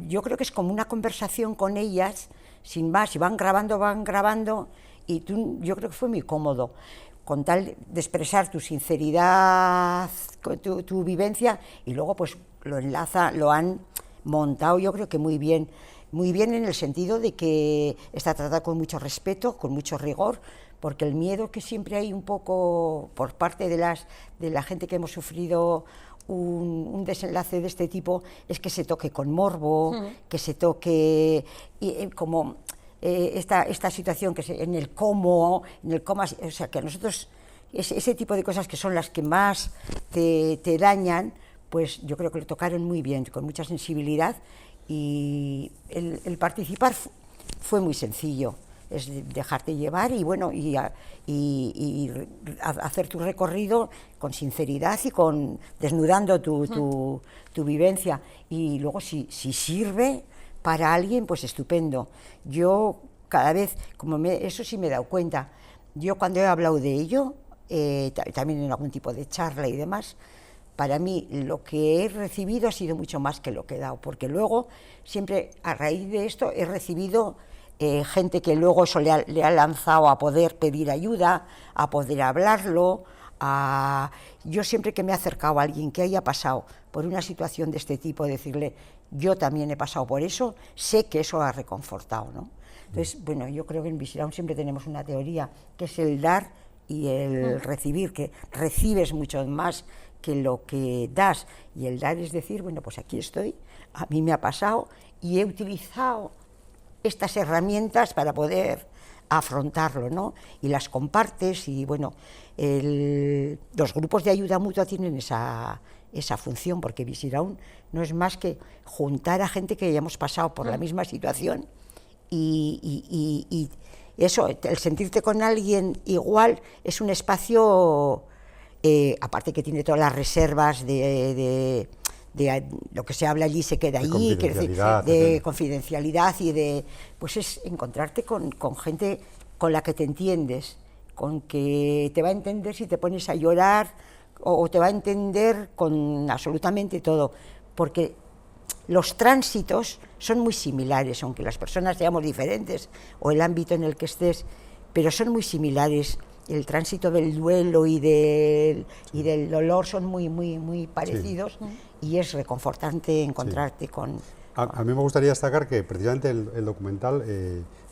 yo creo que es como una conversación con ellas, sin más, y van grabando, y yo creo que fue muy cómodo, con tal de expresar tu sinceridad, tu vivencia, y luego pues lo han montado, yo creo que muy bien en el sentido de que está tratado con mucho respeto, con mucho rigor, porque el miedo que siempre hay un poco por parte de la gente que hemos sufrido un desenlace de este tipo, es que se toque con morbo, que se toque como esta situación que en el cómo, o sea, que a nosotros ese tipo de cosas que son las que más te dañan, pues yo creo que lo tocaron muy bien, con mucha sensibilidad, y el participar fue muy sencillo. Es dejarte llevar y bueno, y hacer tu recorrido con sinceridad y desnudando tu vivencia. Y luego si sirve para alguien, pues estupendo. Yo cada vez, eso sí me he dado cuenta, yo cuando he hablado de ello, también en algún tipo de charla y demás, para mí lo que he recibido ha sido mucho más que lo que he dado, porque luego siempre a raíz de esto he recibido gente que luego eso le ha lanzado a poder pedir ayuda, a poder hablarlo. Yo siempre que me he acercado a alguien que haya pasado por una situación de este tipo, decirle, yo también he pasado por eso, sé que eso ha reconfortado, ¿no? Entonces, bueno, yo creo que en Visiraun siempre tenemos una teoría, que es el dar y el recibir, que recibes mucho más que lo que das, y el dar es decir, bueno, pues aquí estoy, a mí me ha pasado y he utilizado estas herramientas para poder afrontarlo, ¿no? Y las compartes, y bueno, los grupos de ayuda mutua tienen esa función, porque Visiraun no es más que juntar a gente que hayamos pasado por la misma situación, y eso, el sentirte con alguien igual, es un espacio, aparte que tiene todas las reservas de lo que se habla allí se queda allí, de confidencialidad, y pues es encontrarte con gente con la que te entiendes, con que te va a entender si te pones a llorar, o te va a entender con absolutamente todo, porque los tránsitos son muy similares, aunque las personas seamos diferentes o el ámbito en el que estés, pero son muy similares. El tránsito del duelo y del dolor son muy parecidos, y es reconfortante encontrarte con... A mí me gustaría destacar que precisamente el documental,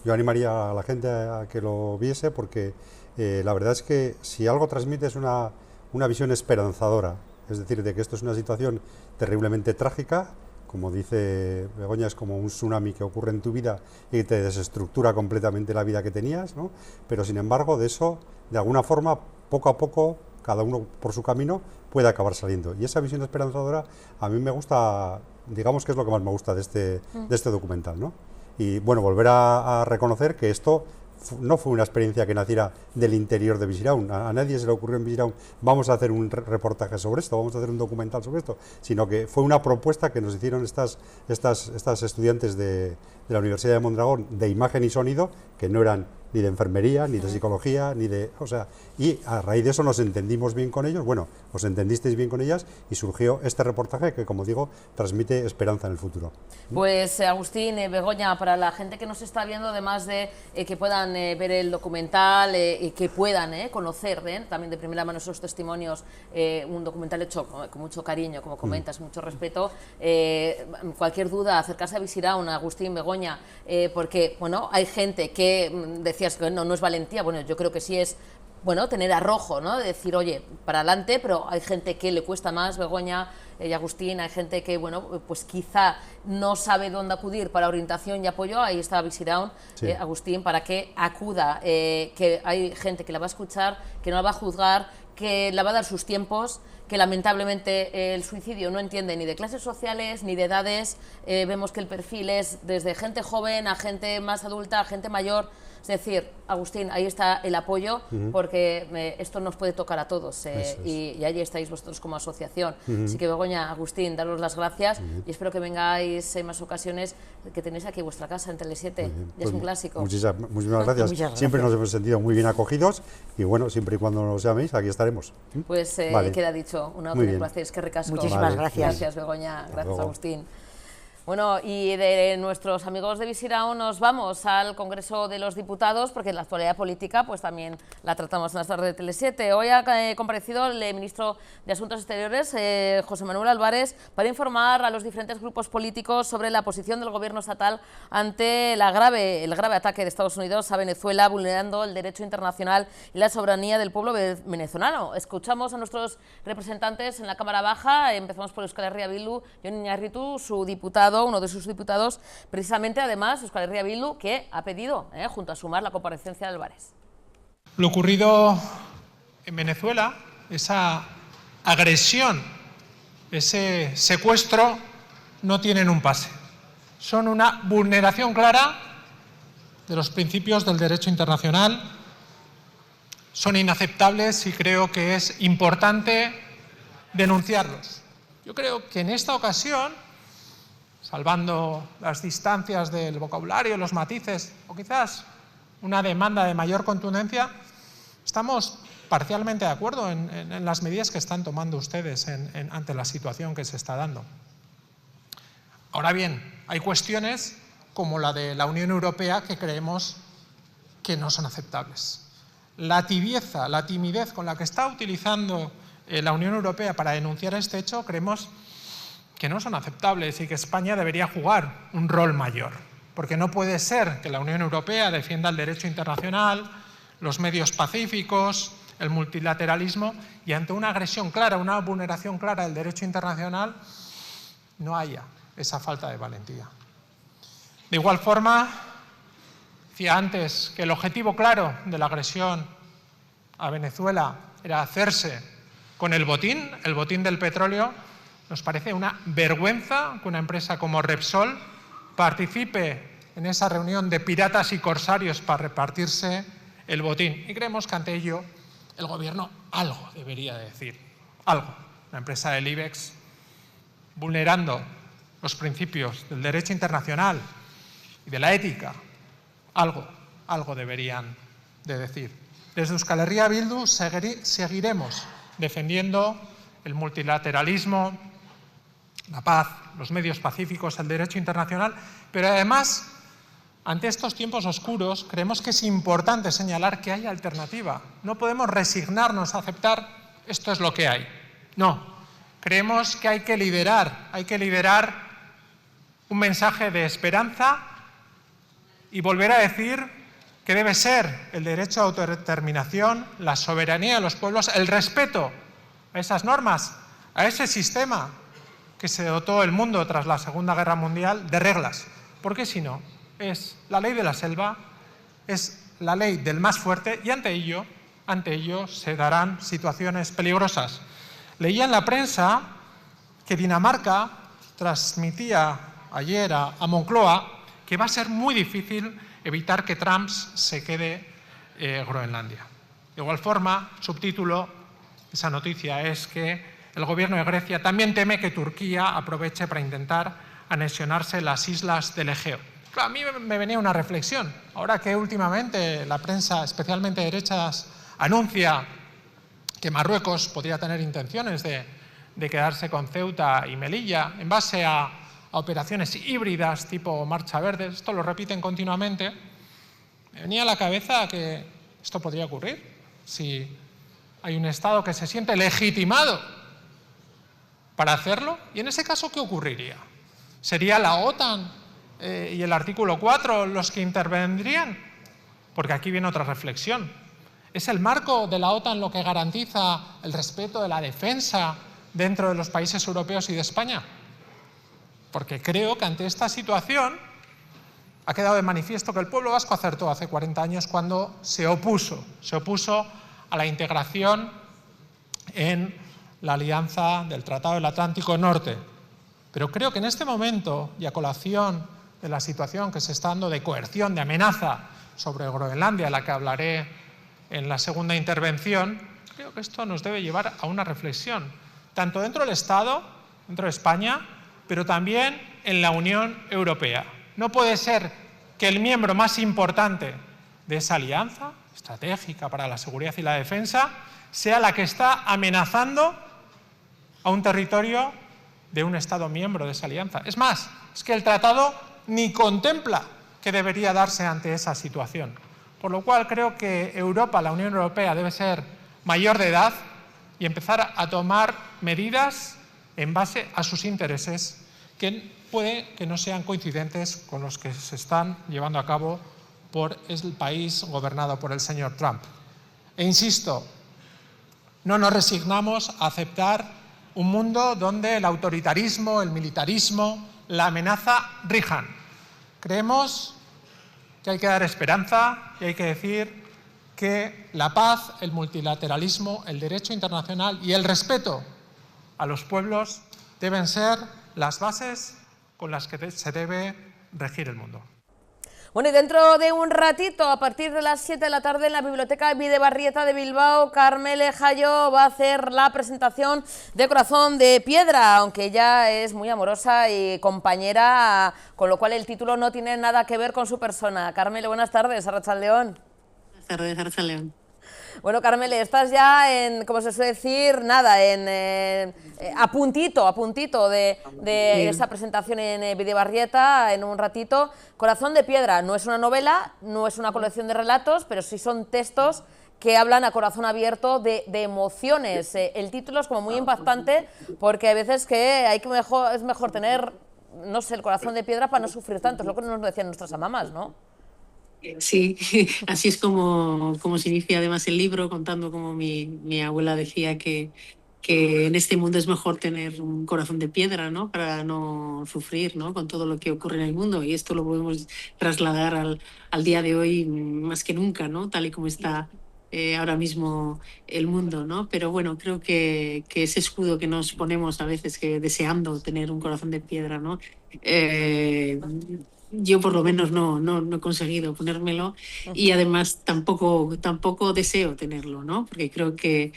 yo animaría a la gente a que lo viese, porque la verdad es que si algo transmite es una visión esperanzadora, es decir, de que esto es una situación terriblemente trágica, como dice Begoña, es como un tsunami que ocurre en tu vida y te desestructura completamente la vida que tenías, ¿no? Pero sin embargo, de eso, de alguna forma, poco a poco, cada uno por su camino, puede acabar saliendo. Y esa visión esperanzadora a mí me gusta, digamos que es lo que más me gusta de este documental, ¿no? Y bueno, volver a reconocer que esto no fue una experiencia que naciera del interior de Visiraun. A nadie se le ocurrió en Visiraun, vamos a hacer un reportaje sobre esto, vamos a hacer un documental sobre esto, sino que fue una propuesta que nos hicieron estas estudiantes de la Universidad de Mondragón de imagen y sonido, que no eran ni de enfermería, ni de psicología, ni de... O sea, y a raíz de eso nos entendimos bien con ellos, bueno, os entendisteis bien con ellas y surgió este reportaje que, como digo, transmite esperanza en el futuro. Pues Agustín, Begoña, para la gente que nos está viendo, además de que puedan ver el documental y que puedan conocer también de primera mano esos testimonios, un documental hecho con mucho cariño, como comentas, mucho respeto, cualquier duda, acercarse a Visiraun, Agustín, Begoña, porque, bueno, hay gente que decías que no es valentía, bueno, yo creo que sí es, bueno, tener arrojo, ¿no? De decir, oye, para adelante, pero hay gente que le cuesta más, Begoña y Agustín, hay gente que, bueno, pues quizá no sabe dónde acudir para orientación y apoyo, ahí está Visiraun, sí. Agustín, para que acuda, que hay gente que la va a escuchar, que no la va a juzgar, que la va a dar sus tiempos, que lamentablemente el suicidio no entiende ni de clases sociales ni de edades, vemos que el perfil es desde gente joven a gente más adulta, a gente mayor. Es decir, Agustín, ahí está el apoyo, porque esto nos puede tocar a todos y ahí estáis vosotros como asociación. Así que, Begoña, Agustín, daros las gracias y espero que vengáis en más ocasiones, que tenéis aquí vuestra casa en Tele7, ya pues es un clásico. Muchísimas gracias. Siempre nos hemos sentido muy bien acogidos y bueno, siempre y cuando nos llaméis, aquí estaremos. Pues queda dicho, una vez placer, es que ricasco. Muchísimas gracias. Gracias, Begoña, gracias, Agustín. Bueno, y de nuestros amigos de Visiraun nos vamos al Congreso de los Diputados, porque la actualidad política pues también la tratamos en las tardes de Tele7. Hoy ha comparecido el ministro de Asuntos Exteriores, José Manuel Álvarez, para informar a los diferentes grupos políticos sobre la posición del gobierno estatal ante el grave ataque de Estados Unidos a Venezuela, vulnerando el derecho internacional y la soberanía del pueblo venezolano. Escuchamos a nuestros representantes en la Cámara Baja, empezamos por Euskal Herria Bildu, Jon Iñarritu, su diputado, uno de sus diputados, precisamente además Euskal Herria Bildu, que ha pedido, junto a Sumar, la comparecencia de Álvarez. Lo ocurrido en Venezuela, esa agresión, ese secuestro, no tienen un pase. Son una vulneración clara de los principios del derecho internacional, son inaceptables y creo que es importante denunciarlos. Yo creo que en esta ocasión, salvando las distancias del vocabulario, los matices, o quizás una demanda de mayor contundencia, estamos parcialmente de acuerdo en las medidas que están tomando ustedes ante la situación que se está dando. Ahora bien, hay cuestiones como la de la Unión Europea que creemos que no son aceptables. La tibieza, la timidez con la que está utilizando la Unión Europea para denunciar este hecho, creemos que no son aceptables y que España debería jugar un rol mayor. Porque no puede ser que la Unión Europea defienda el derecho internacional, los medios pacíficos, el multilateralismo, y ante una agresión clara, una vulneración clara del derecho internacional, no haya esa falta de valentía. De igual forma, decía antes que el objetivo claro de la agresión a Venezuela era hacerse con el botín del petróleo. Nos parece una vergüenza que una empresa como Repsol participe en esa reunión de piratas y corsarios para repartirse el botín. Y creemos que ante ello el Gobierno algo debería decir, algo. La empresa del IBEX, vulnerando los principios del derecho internacional y de la ética, algo deberían de decir. Desde Euskal Herria Bildu seguiremos defendiendo el multilateralismo, la paz, los medios pacíficos, el derecho internacional, pero además, ante estos tiempos oscuros, creemos que es importante señalar que hay alternativa. No podemos resignarnos a aceptar esto es lo que hay. No, creemos que hay que liderar un mensaje de esperanza y volver a decir que debe ser el derecho a autodeterminación, la soberanía de los pueblos, el respeto a esas normas, a ese sistema que se dotó el mundo tras la Segunda Guerra Mundial de reglas, porque si no, es la ley de la selva, es la ley del más fuerte y ante ello se darán situaciones peligrosas. Leía en la prensa que Dinamarca transmitía ayer a Moncloa que va a ser muy difícil evitar que Trump se quede Groenlandia. De igual forma, subtítulo, esa noticia es que el gobierno de Grecia también teme que Turquía aproveche para intentar anexionarse las islas del Egeo. Claro, a mí me venía una reflexión. Ahora que últimamente la prensa, especialmente de derechas, anuncia que Marruecos podría tener intenciones de quedarse con Ceuta y Melilla en base a operaciones híbridas tipo Marcha Verde, esto lo repiten continuamente, me venía a la cabeza que esto podría ocurrir si hay un Estado que se siente legitimado para hacerlo. Y en ese caso, ¿qué ocurriría? ¿Sería la OTAN y el artículo 4 los que intervendrían? Porque aquí viene otra reflexión. ¿Es el marco de la OTAN lo que garantiza el respeto de la defensa dentro de los países europeos y de España? Porque creo que ante esta situación ha quedado de manifiesto que el pueblo vasco acertó hace 40 años cuando se opuso a la integración en la alianza del Tratado del Atlántico Norte. Pero creo que en este momento, y a colación de la situación que se está dando de coerción, de amenaza sobre Groenlandia, de la que hablaré en la segunda intervención, creo que esto nos debe llevar a una reflexión, tanto dentro del Estado, dentro de España, pero también en la Unión Europea. No puede ser que el miembro más importante de esa alianza estratégica para la seguridad y la defensa sea la que está amenazando a un territorio de un Estado miembro de esa alianza. Es más, es que el tratado ni contempla que debería darse ante esa situación. Por lo cual creo que Europa, la Unión Europea, debe ser mayor de edad y empezar a tomar medidas en base a sus intereses, que puede que no sean coincidentes con los que se están llevando a cabo por el país gobernado por el señor Trump. E insisto, no nos resignamos a aceptar un mundo donde el autoritarismo, el militarismo, la amenaza rijan. Creemos que hay que dar esperanza y hay que decir que la paz, el multilateralismo, el derecho internacional y el respeto a los pueblos deben ser las bases con las que se debe regir el mundo. Bueno, y dentro de un ratito, a partir de las 7 de la tarde, en la Biblioteca Bidebarrieta de Bilbao, Karmele Jayo va a hacer la presentación de Corazón de Piedra, aunque ella es muy amorosa y compañera, con lo cual el título no tiene nada que ver con su persona. Karmele, buenas tardes, Arratsaldeon. Buenas tardes, Arratsaldeon. Bueno, Karmele, estás ya en, como se suele decir, nada, a puntito de esa presentación en Bidebarrieta, en un ratito. Corazón de Piedra no es una novela, no es una colección de relatos, pero sí son textos que hablan a corazón abierto de emociones. El título es como muy impactante porque hay veces que es mejor tener, no sé, el corazón de piedra para no sufrir tanto. Es lo que nos decían nuestras mamás, ¿no? Sí, así es como se inicia además el libro, contando como mi abuela decía que en este mundo es mejor tener un corazón de piedra, ¿no? Para no sufrir, ¿no? Con todo lo que ocurre en el mundo, y esto lo podemos trasladar al día de hoy más que nunca, ¿no? Tal y como está ahora mismo el mundo, ¿no? Pero bueno, creo que ese escudo que nos ponemos a veces, que deseando tener un corazón de piedra, ¿no? Yo por lo menos no he conseguido ponérmelo, y además tampoco deseo tenerlo, ¿no? Porque creo que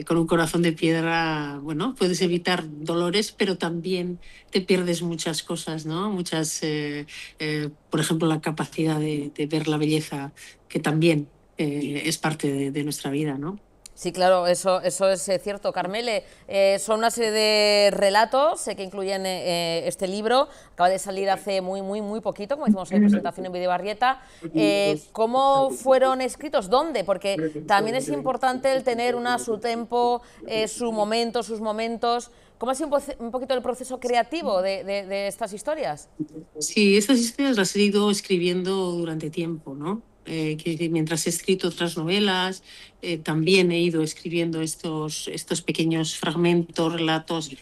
con un corazón de piedra, bueno, puedes evitar dolores, pero también te pierdes muchas cosas, ¿no? Por ejemplo, la capacidad de ver la belleza, que también es parte de nuestra vida, ¿no? Sí, claro, eso es cierto, Karmele. Son una serie de relatos que incluyen este libro. Acaba de salir hace muy poquito, como hicimos en la presentación en Bidebarrieta. ¿Cómo fueron escritos? ¿Dónde? Porque también es importante el tener su tempo, sus momentos. ¿Cómo ha sido un poquito el proceso creativo de estas historias? Sí, estas historias las he ido escribiendo durante tiempo, ¿no? Que mientras he escrito otras novelas, también he ido escribiendo estos pequeños fragmentos, relatos,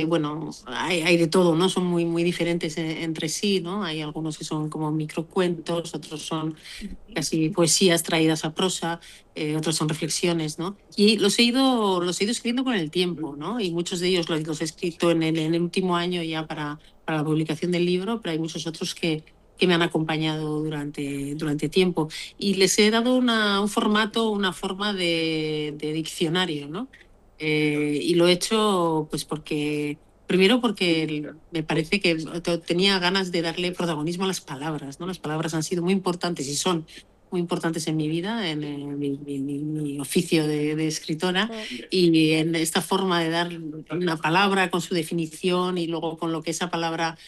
bueno, hay de todo, ¿no? Son muy, muy diferentes entre sí, ¿no? Hay algunos que son como microcuentos, otros son casi poesías traídas a prosa, otros son reflexiones, ¿no? Y los he ido escribiendo con el tiempo, ¿no? Y muchos de ellos los he escrito en el último año ya para la publicación del libro, pero hay muchos otros que me han acompañado durante tiempo. Y les he dado un formato, una forma de diccionario, ¿no? Y lo he hecho pues primero porque me parece que tenía ganas de darle protagonismo a las palabras, ¿no? Las palabras han sido muy importantes y son muy importantes en mi vida, en mi oficio de escritora, y en esta forma de dar una palabra con su definición y luego con lo que esa palabra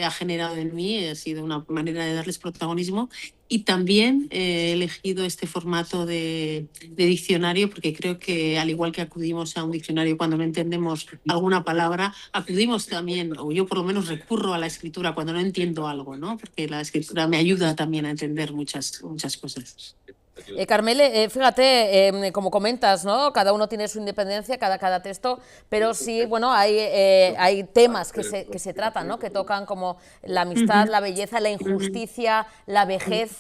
ha generado en mí, ha sido una manera de darles protagonismo. Y también he elegido este formato de diccionario porque creo que, al igual que acudimos a un diccionario cuando no entendemos alguna palabra, acudimos también, o yo por lo menos recurro a la escritura cuando no entiendo algo, ¿no? Porque la escritura me ayuda también a entender muchas cosas. Carmele, fíjate, como comentas, ¿no? Cada uno tiene su independencia, cada texto, pero sí, bueno, hay temas que se tratan, ¿no? Que tocan como la amistad, la belleza, la injusticia, la vejez,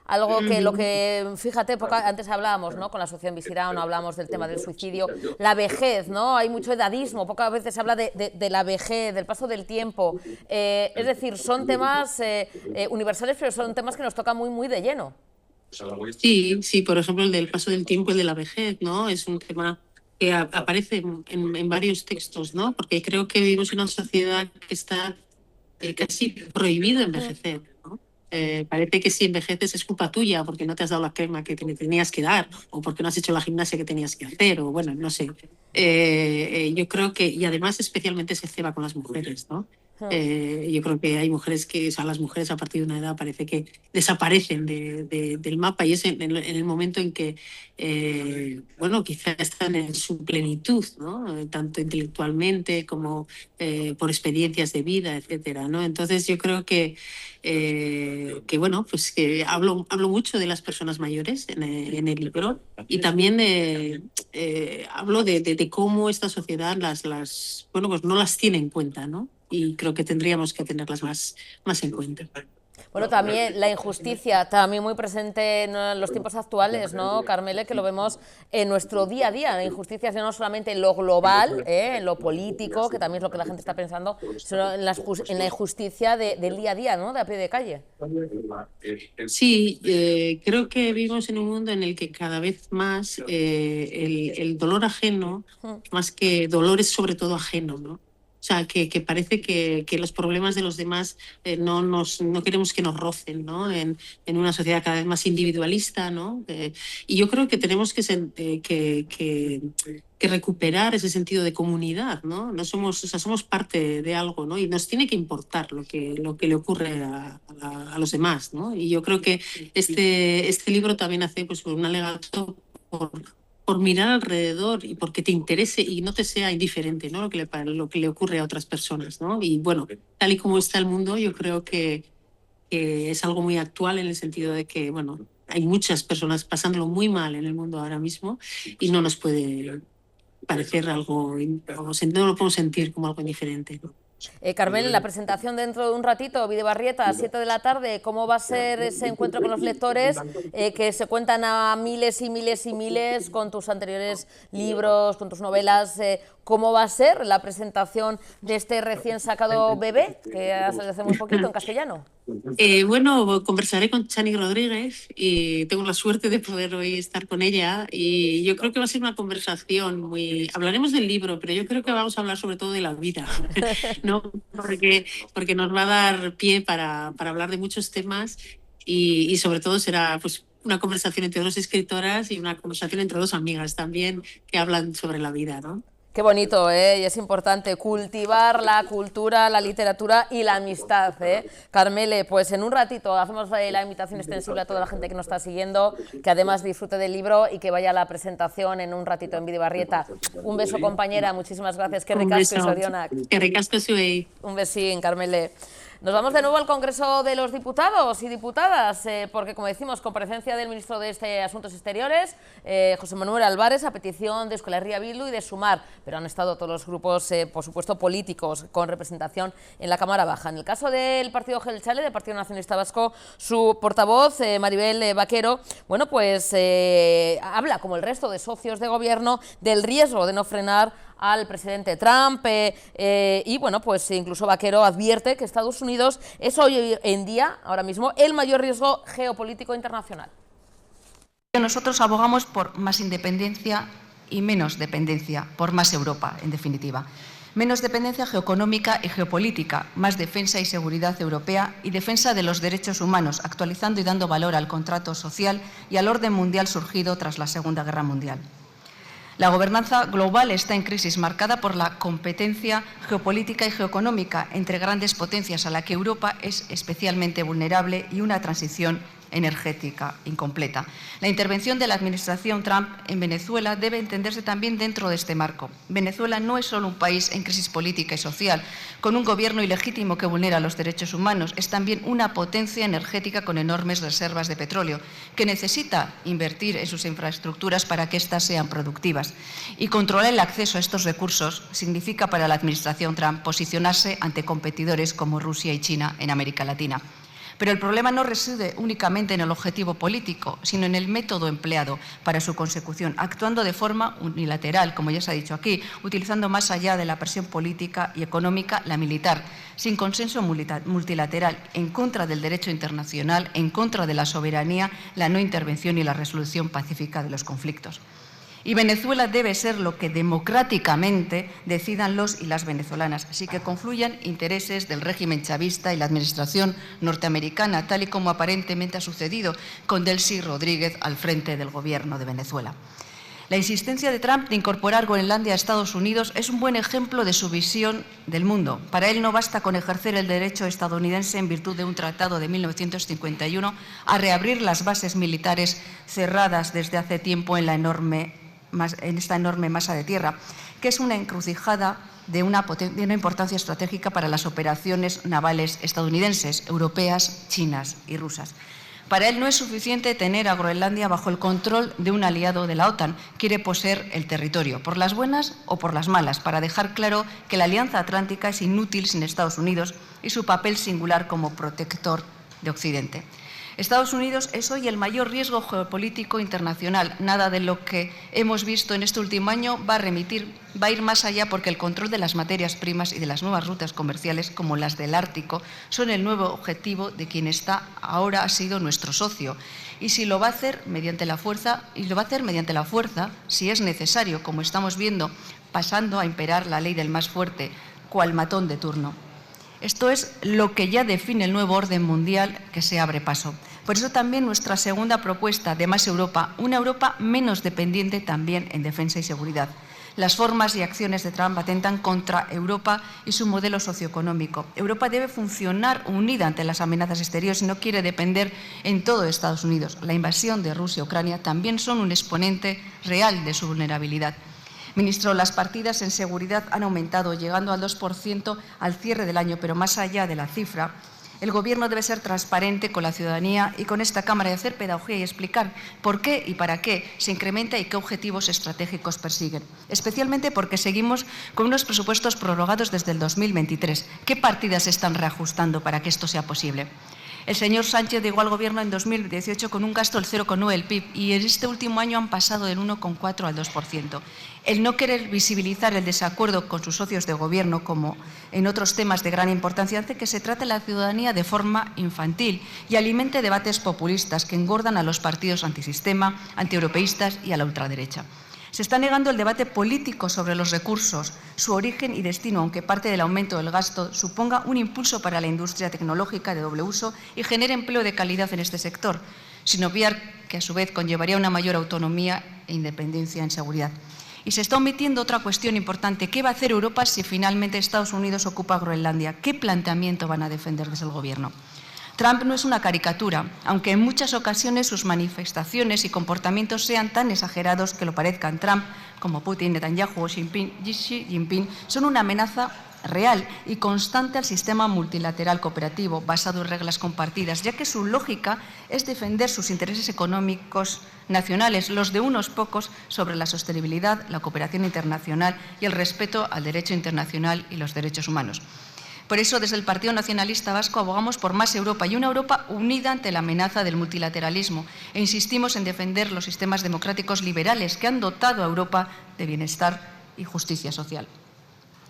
algo que fíjate, antes hablábamos, ¿no? Con la asociación Visirao, no hablamos del tema del suicidio, la vejez, ¿no? Hay mucho edadismo, pocas veces se habla de la vejez, del paso del tiempo, es decir, son temas universales, pero son temas que nos tocan muy, muy de lleno. Sí, por ejemplo, el del paso del tiempo, el de la vejez, ¿no? Es un tema que aparece en varios textos, ¿no? Porque creo que vivimos en una sociedad que está casi prohibido envejecer, ¿no? Parece que si envejeces es culpa tuya porque no te has dado la crema que te tenías que dar o porque no has hecho la gimnasia que tenías que hacer o bueno, no sé. Yo creo que, y además especialmente se ceba con las mujeres, ¿no? Yo creo que hay mujeres las mujeres a partir de una edad parece que desaparecen del mapa y es en el momento en que, bueno, quizás están en su plenitud, ¿no? Tanto intelectualmente como por experiencias de vida, etcétera, ¿no? Entonces yo creo que bueno, pues que hablo mucho de las personas mayores en el libro y también hablo de cómo esta sociedad bueno, pues no las tiene en cuenta, ¿no? Y creo que tendríamos que tenerlas más en cuenta. Bueno, también la injusticia, también muy presente en los tiempos actuales, ¿no, Carmele? Que lo vemos en nuestro día a día. La injusticia no solamente en lo global, en lo político, que también es lo que la gente está pensando, sino en la injusticia del día a día, ¿no? De a pie de calle. Sí, creo que vivimos en un mundo en el que cada vez más el dolor ajeno, más que dolor, es sobre todo ajeno, ¿no? O sea, que parece que los problemas de los demás no queremos que nos rocen, ¿no? En una sociedad cada vez más individualista, ¿no? Y yo creo que tenemos que recuperar ese sentido de comunidad, ¿no? No somos, o sea, somos parte de algo, ¿no? Y nos tiene que importar lo que le ocurre a los demás, ¿no? Y yo creo que este libro también hace pues un alegato por mirar alrededor y porque te interese y no te sea indiferente, ¿no? lo que le ocurre a otras personas, ¿no? Y bueno, tal y como está el mundo, yo creo que es algo muy actual en el sentido de que, bueno, hay muchas personas pasándolo muy mal en el mundo ahora mismo y no nos puede parecer algo, no lo podemos sentir como algo indiferente, ¿no? Carmele, la presentación dentro de un ratito, Bidebarrieta, a 7 de la tarde, ¿cómo va a ser ese encuentro con los lectores que se cuentan a miles y miles y miles con tus anteriores libros, con tus novelas? ¿Cómo va a ser la presentación de este recién sacado bebé, que hace muy poquito en castellano? Bueno, conversaré con Chani Rodríguez y tengo la suerte de poder hoy estar con ella y yo creo que va a ser una conversación Hablaremos del libro, pero yo creo que vamos a hablar sobre todo de la vida, ¿no? Porque nos va a dar pie para hablar de muchos temas y sobre todo será pues una conversación entre dos escritoras y una conversación entre dos amigas también que hablan sobre la vida, ¿no? Qué bonito, y es importante cultivar la cultura, la literatura y la amistad, Carmele, pues en un ratito hacemos la invitación extensible a toda la gente que nos está siguiendo, que además disfrute del libro y que vaya a la presentación en un ratito en Bidebarrieta. Un beso, compañera, muchísimas gracias. Que ricasco y sorionak. Que ricasco zuei. Un besín, Carmele. Nos vamos de nuevo al Congreso de los Diputados y Diputadas, porque, como decimos, comparecencia del ministro de Asuntos Exteriores, José Manuel Álvarez, a petición de Euskal Herria Bildu y de Sumar, pero han estado todos los grupos, por supuesto, políticos con representación en la Cámara Baja. En el caso del Partido Jeltzale, del Partido Nacionalista Vasco, su portavoz, Maribel Vaquero, bueno, pues habla, como el resto de socios de gobierno, del riesgo de no frenar al presidente Trump y bueno, pues incluso Vaquero advierte que Estados Unidos es hoy en día, ahora mismo, el mayor riesgo geopolítico internacional. Nosotros abogamos por más independencia y menos dependencia, por más Europa, en definitiva. Menos dependencia geoeconómica y geopolítica, más defensa y seguridad europea y defensa de los derechos humanos, actualizando y dando valor al contrato social y al orden mundial surgido tras la Segunda Guerra Mundial. La gobernanza global está en crisis, marcada por la competencia geopolítica y geoeconómica entre grandes potencias a la que Europa es especialmente vulnerable y una transición energética incompleta. La intervención de la administración Trump en Venezuela debe entenderse también dentro de este marco. Venezuela no es solo un país en crisis política y social, con un gobierno ilegítimo que vulnera los derechos humanos, es también una potencia energética con enormes reservas de petróleo, que necesita invertir en sus infraestructuras para que éstas sean productivas. Y controlar el acceso a estos recursos significa para la administración Trump posicionarse ante competidores como Rusia y China en América Latina. Pero el problema no reside únicamente en el objetivo político, sino en el método empleado para su consecución, actuando de forma unilateral, como ya se ha dicho aquí, utilizando más allá de la presión política y económica la militar, sin consenso multilateral, en contra del derecho internacional, en contra de la soberanía, la no intervención y la resolución pacífica de los conflictos. Y Venezuela debe ser lo que democráticamente decidan los y las venezolanas, así que confluyan intereses del régimen chavista y la administración norteamericana, tal y como aparentemente ha sucedido con Delcy Rodríguez al frente del gobierno de Venezuela. La insistencia de Trump de incorporar Groenlandia a Estados Unidos es un buen ejemplo de su visión del mundo. Para él no basta con ejercer el derecho estadounidense en virtud de un tratado de 1951 a reabrir las bases militares cerradas desde hace tiempo en esta enorme masa de tierra, que es una encrucijada de una importancia estratégica para las operaciones navales estadounidenses, europeas, chinas y rusas. Para él no es suficiente tener a Groenlandia bajo el control de un aliado de la OTAN. Quiere poseer el territorio, por las buenas o por las malas, para dejar claro que la Alianza Atlántica es inútil sin Estados Unidos y su papel singular como protector de Occidente. Estados Unidos es hoy el mayor riesgo geopolítico internacional. Nada de lo que hemos visto en este último año va a ir más allá, porque el control de las materias primas y de las nuevas rutas comerciales, como las del Ártico, son el nuevo objetivo de quien ahora ha sido nuestro socio. Y si lo va a hacer mediante la fuerza, si es necesario, como estamos viendo, pasando a imperar la ley del más fuerte, cual matón de turno. Esto es lo que ya define el nuevo orden mundial que se abre paso. Por eso también nuestra segunda propuesta de Más Europa, una Europa menos dependiente también en defensa y seguridad. Las formas y acciones de Trump atentan contra Europa y su modelo socioeconómico. Europa debe funcionar unida ante las amenazas exteriores y no quiere depender en todo de Estados Unidos. La invasión de Rusia y Ucrania también son un exponente real de su vulnerabilidad. Ministro, las partidas en seguridad han aumentado, llegando al 2% al cierre del año, pero más allá de la cifra, el Gobierno debe ser transparente con la ciudadanía y con esta Cámara y hacer pedagogía y explicar por qué y para qué se incrementa y qué objetivos estratégicos persiguen. Especialmente porque seguimos con unos presupuestos prorrogados desde el 2023. ¿Qué partidas se están reajustando para que esto sea posible? El señor Sánchez llegó al Gobierno en 2018 con un gasto del 0,9 del PIB y en este último año han pasado del 1,4 al 2%. El no querer visibilizar el desacuerdo con sus socios de Gobierno, como en otros temas de gran importancia, hace que se trate a la ciudadanía de forma infantil y alimente debates populistas que engordan a los partidos antisistema, antieuropeístas y a la ultraderecha. Se está negando el debate político sobre los recursos, su origen y destino, aunque parte del aumento del gasto suponga un impulso para la industria tecnológica de doble uso y genere empleo de calidad en este sector, sin obviar que a su vez conllevaría una mayor autonomía e independencia en seguridad. Y se está omitiendo otra cuestión importante. ¿Qué va a hacer Europa si finalmente Estados Unidos ocupa Groenlandia? ¿Qué planteamiento van a defender desde el Gobierno? Trump no es una caricatura, aunque en muchas ocasiones sus manifestaciones y comportamientos sean tan exagerados que lo parezcan. Trump, como Putin, Netanyahu o Xi Jinping, son una amenaza real y constante al sistema multilateral cooperativo basado en reglas compartidas, ya que su lógica es defender sus intereses económicos nacionales, los de unos pocos, sobre la sostenibilidad, la cooperación internacional y el respeto al derecho internacional y los derechos humanos. Por eso, desde el Partido Nacionalista Vasco abogamos por más Europa y una Europa unida ante la amenaza del multilateralismo e insistimos en defender los sistemas democráticos liberales que han dotado a Europa de bienestar y justicia social.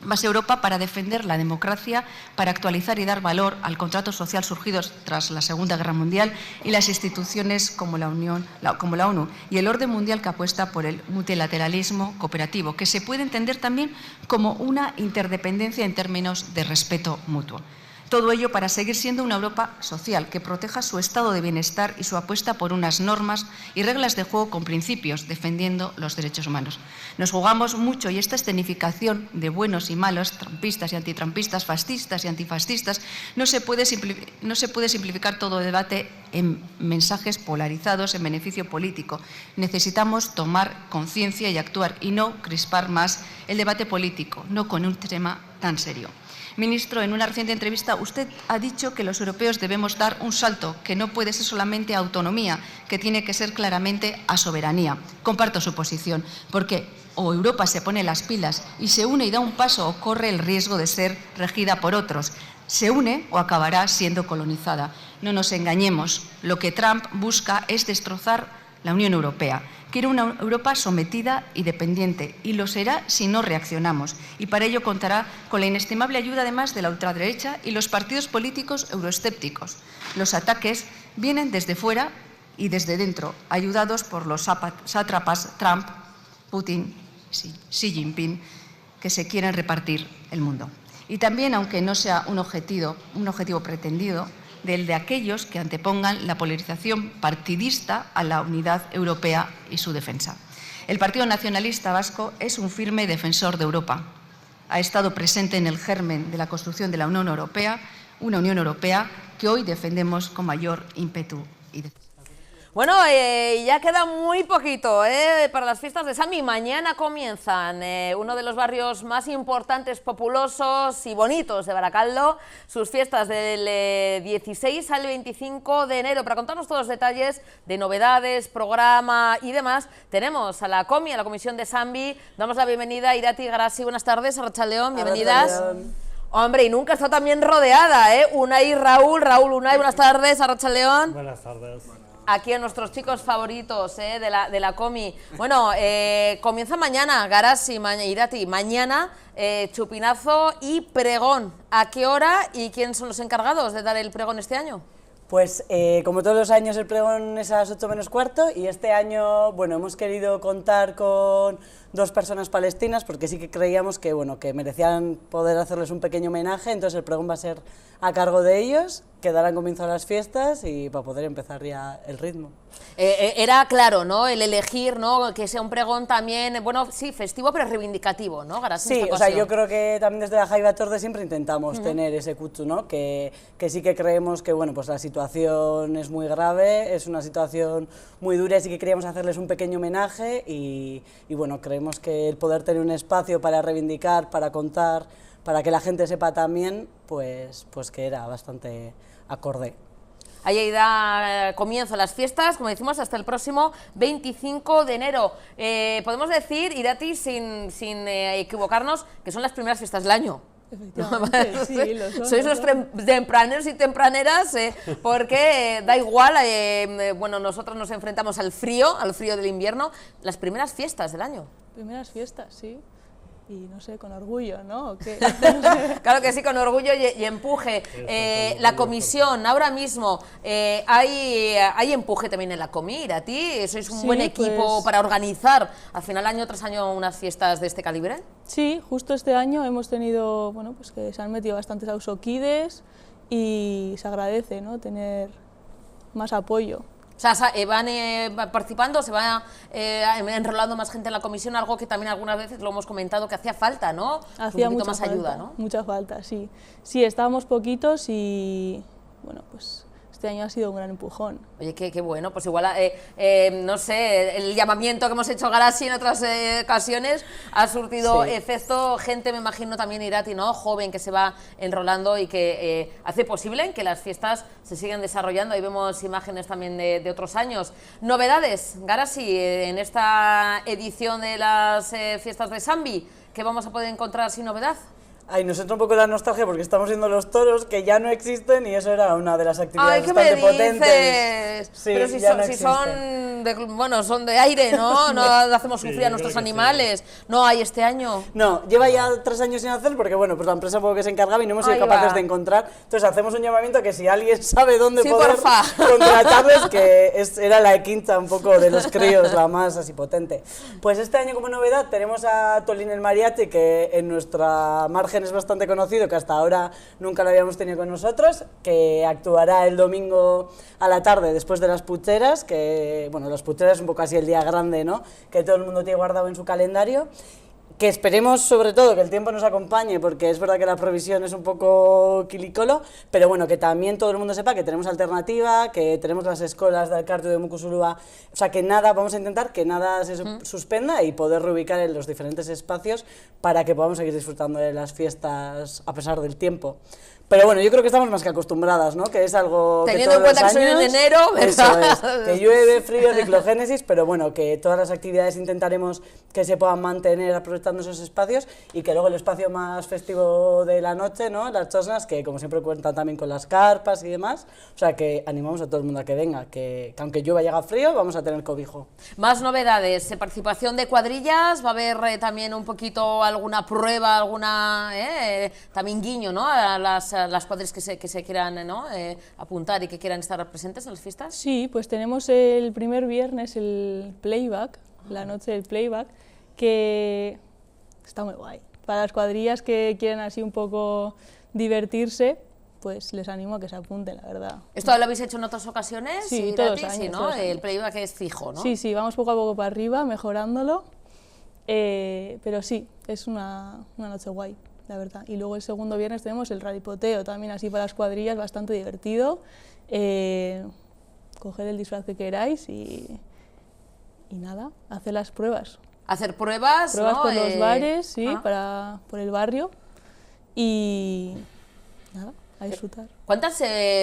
Más Europa para defender la democracia, para actualizar y dar valor al contrato social surgido tras la Segunda Guerra Mundial y las instituciones como la ONU y el orden mundial que apuesta por el multilateralismo cooperativo, que se puede entender también como una interdependencia en términos de respeto mutuo. Todo ello para seguir siendo una Europa social que proteja su estado de bienestar y su apuesta por unas normas y reglas de juego con principios, defendiendo los derechos humanos. Nos jugamos mucho y esta escenificación de buenos y malos, trumpistas y antitrampistas, fascistas y antifascistas, no se puede simplificar todo debate en mensajes polarizados en beneficio político. Necesitamos tomar conciencia y actuar y no crispar más el debate político, no con un tema tan serio. Ministro, en una reciente entrevista usted ha dicho que los europeos debemos dar un salto, que no puede ser solamente autonomía, que tiene que ser claramente a soberanía. Comparto su posición, porque o Europa se pone las pilas y se une y da un paso o corre el riesgo de ser regida por otros. Se une o acabará siendo colonizada. No nos engañemos, lo que Trump busca es destrozar la Unión Europea. Quiere una Europa sometida y dependiente, y lo será si no reaccionamos. Y para ello contará con la inestimable ayuda, además, de la ultraderecha y los partidos políticos euroescépticos. Los ataques vienen desde fuera y desde dentro, ayudados por los sátrapas Trump, Putin, Xi Jinping, que se quieren repartir el mundo. Y también, aunque no sea un objetivo pretendido, del de aquellos que antepongan la polarización partidista a la unidad europea y su defensa. El Partido Nacionalista Vasco es un firme defensor de Europa. Ha estado presente en el germen de la construcción de la Unión Europea, una Unión Europea que hoy defendemos con mayor ímpetu y decisión. Bueno, ya queda muy poquito para las fiestas de Sammy. Mañana comienzan uno de los barrios más importantes, populosos y bonitos de Baracaldo, sus fiestas del 16 al 25 de enero. Para contarnos todos los detalles de novedades, programa y demás, tenemos a la COMI, a la Comisión de Sammy. Damos la bienvenida a Irati Garasi. Buenas tardes, Arratsaldeon, bienvenidas. Hombre, y nunca está tan bien rodeada, Unai, Raúl, Unai, buenas tardes, Arratsaldeon. Buenas tardes. Aquí a nuestros chicos favoritos de la COMI. Bueno, comienza mañana, Garasi, Irati, mañana chupinazo y pregón. ¿A qué hora y quién son los encargados de dar el pregón este año? Pues como todos los años el pregón es a las 8 menos cuarto y este año, bueno, hemos querido contar con 2 personas palestinas porque sí que creíamos que, bueno, que merecían poder hacerles un pequeño homenaje, entonces el pregón va a ser a cargo de ellos, que darán comienzo a las fiestas y para poder empezar ya el ritmo. Era claro, ¿no?, el elegir, ¿no?, que sea un pregón también, bueno, sí, festivo pero reivindicativo, ¿no, Garasi? Sí, o sea, yo creo que también desde la Jaiba Torde siempre intentamos tener ese kutsu, ¿no?, que sí que creemos que, bueno, pues la situación es muy grave, es una situación muy dura, así que queríamos hacerles un pequeño homenaje y bueno, creemos que el poder tener un espacio para reivindicar, para contar, para que la gente sepa también, pues que era bastante acorde. Ahí da comienzo las fiestas, como decimos, hasta el próximo 25 de enero. Podemos decir, Irati, sin equivocarnos, que son las primeras fiestas del año. Efectivamente, sí, lo son. Sois los tempraneros y tempraneras, porque da igual, bueno, nosotros nos enfrentamos al frío del invierno, las primeras fiestas del año. Primeras fiestas, sí. Y no sé, con orgullo, ¿no? Claro que sí, con orgullo y empuje. La comisión, ahora mismo, ¿hay empuje también en la COMI, Irati? ¿Sois un buen equipo pues, para organizar, al final, año tras año, unas fiestas de este calibre? Sí, justo este año hemos tenido, bueno, pues que se han metido bastantes ausoquides y se agradece, ¿no?, tener más apoyo. O sea, van participando, se va enrolando más gente en la comisión, algo que también algunas veces lo hemos comentado que hacía falta, ¿no? Hacía un poquito mucha más falta, ayuda, ¿no? Mucha falta, sí. Sí, estábamos poquitos y, bueno, pues este año ha sido un gran empujón. Oye, qué bueno, pues igual, no sé, el llamamiento que hemos hecho Garasi en otras ocasiones ha surtido efecto, gente, me imagino también Irati, ¿no? Joven que se va enrolando y que hace posible que las fiestas se sigan desarrollando. Ahí vemos imágenes también de otros años. Novedades, Garasi, en esta edición de las fiestas de Sambi, ¿qué vamos a poder encontrar sin novedad? Ay, nos entra un poco la nostalgia porque estamos viendo los toros que ya no existen y eso era una de las actividades bastante potentes. Sí, pero si son de, bueno, son de aire, ¿no? No hacemos sufrir a nuestros animales. No hay este año. No, lleva ya 3 años sin hacer porque bueno, pues la empresa poco que se encargaba y no hemos sido capaces de encontrar. Entonces hacemos un llamamiento que si alguien sabe dónde poder contratarles, que era la quinta un poco de los críos, la más así potente. Pues este año como novedad tenemos a Tolín el Mariachi, que en nuestra margen es bastante conocido, que hasta ahora nunca lo habíamos tenido con nosotros, que actuará el domingo a la tarde después de las pucheras, que bueno, las pucheras es un poco así el día grande, ¿no?, que todo el mundo tiene guardado en su calendario, que esperemos sobre todo que el tiempo nos acompañe, porque es verdad que la provisión es un poco quilicolo, pero bueno, que también todo el mundo sepa que tenemos alternativa, que tenemos las escuelas de Alcarto y de Mucusulúa, o sea que nada, vamos a intentar que nada se suspenda y poder reubicar en los diferentes espacios para que podamos seguir disfrutando de las fiestas a pesar del tiempo. Pero bueno, yo creo que estamos más que acostumbradas, ¿no? Que es algo teniendo que en cuenta que son en enero, ¿verdad? Eso es, que llueve, frío, ciclogénesis, pero bueno, que todas las actividades intentaremos que se puedan mantener aprovechando esos espacios y que luego el espacio más festivo de la noche, ¿no?, las chosnas, que como siempre cuentan también con las carpas y demás, o sea que animamos a todo el mundo a que venga, que aunque llueva y haga frío, vamos a tener cobijo. Más novedades, participación de cuadrillas, va a haber también un poquito alguna prueba, alguna también guiño, ¿no?, a las cuadrillas que se quieran, ¿no?, apuntar y que quieran estar presentes en las fiestas. Sí, pues tenemos el primer viernes el playback, la noche del playback, que está muy guay. Para las cuadrillas que quieren así un poco divertirse, pues les animo a que se apunten, la verdad. ¿Esto lo habéis hecho en otras ocasiones? Sí, todos los años, sí, ¿no? El playback es fijo, ¿no? Sí, sí, vamos poco a poco para arriba, mejorándolo, pero sí, es una noche guay, la verdad. Y luego el segundo viernes tenemos el ralipoteo, también así para las cuadrillas, bastante divertido. Coged el disfraz que queráis y nada, hacer las pruebas. Hacer pruebas, ¿no? Por los bares, sí, por el barrio y nada, a disfrutar. ¿Cuántas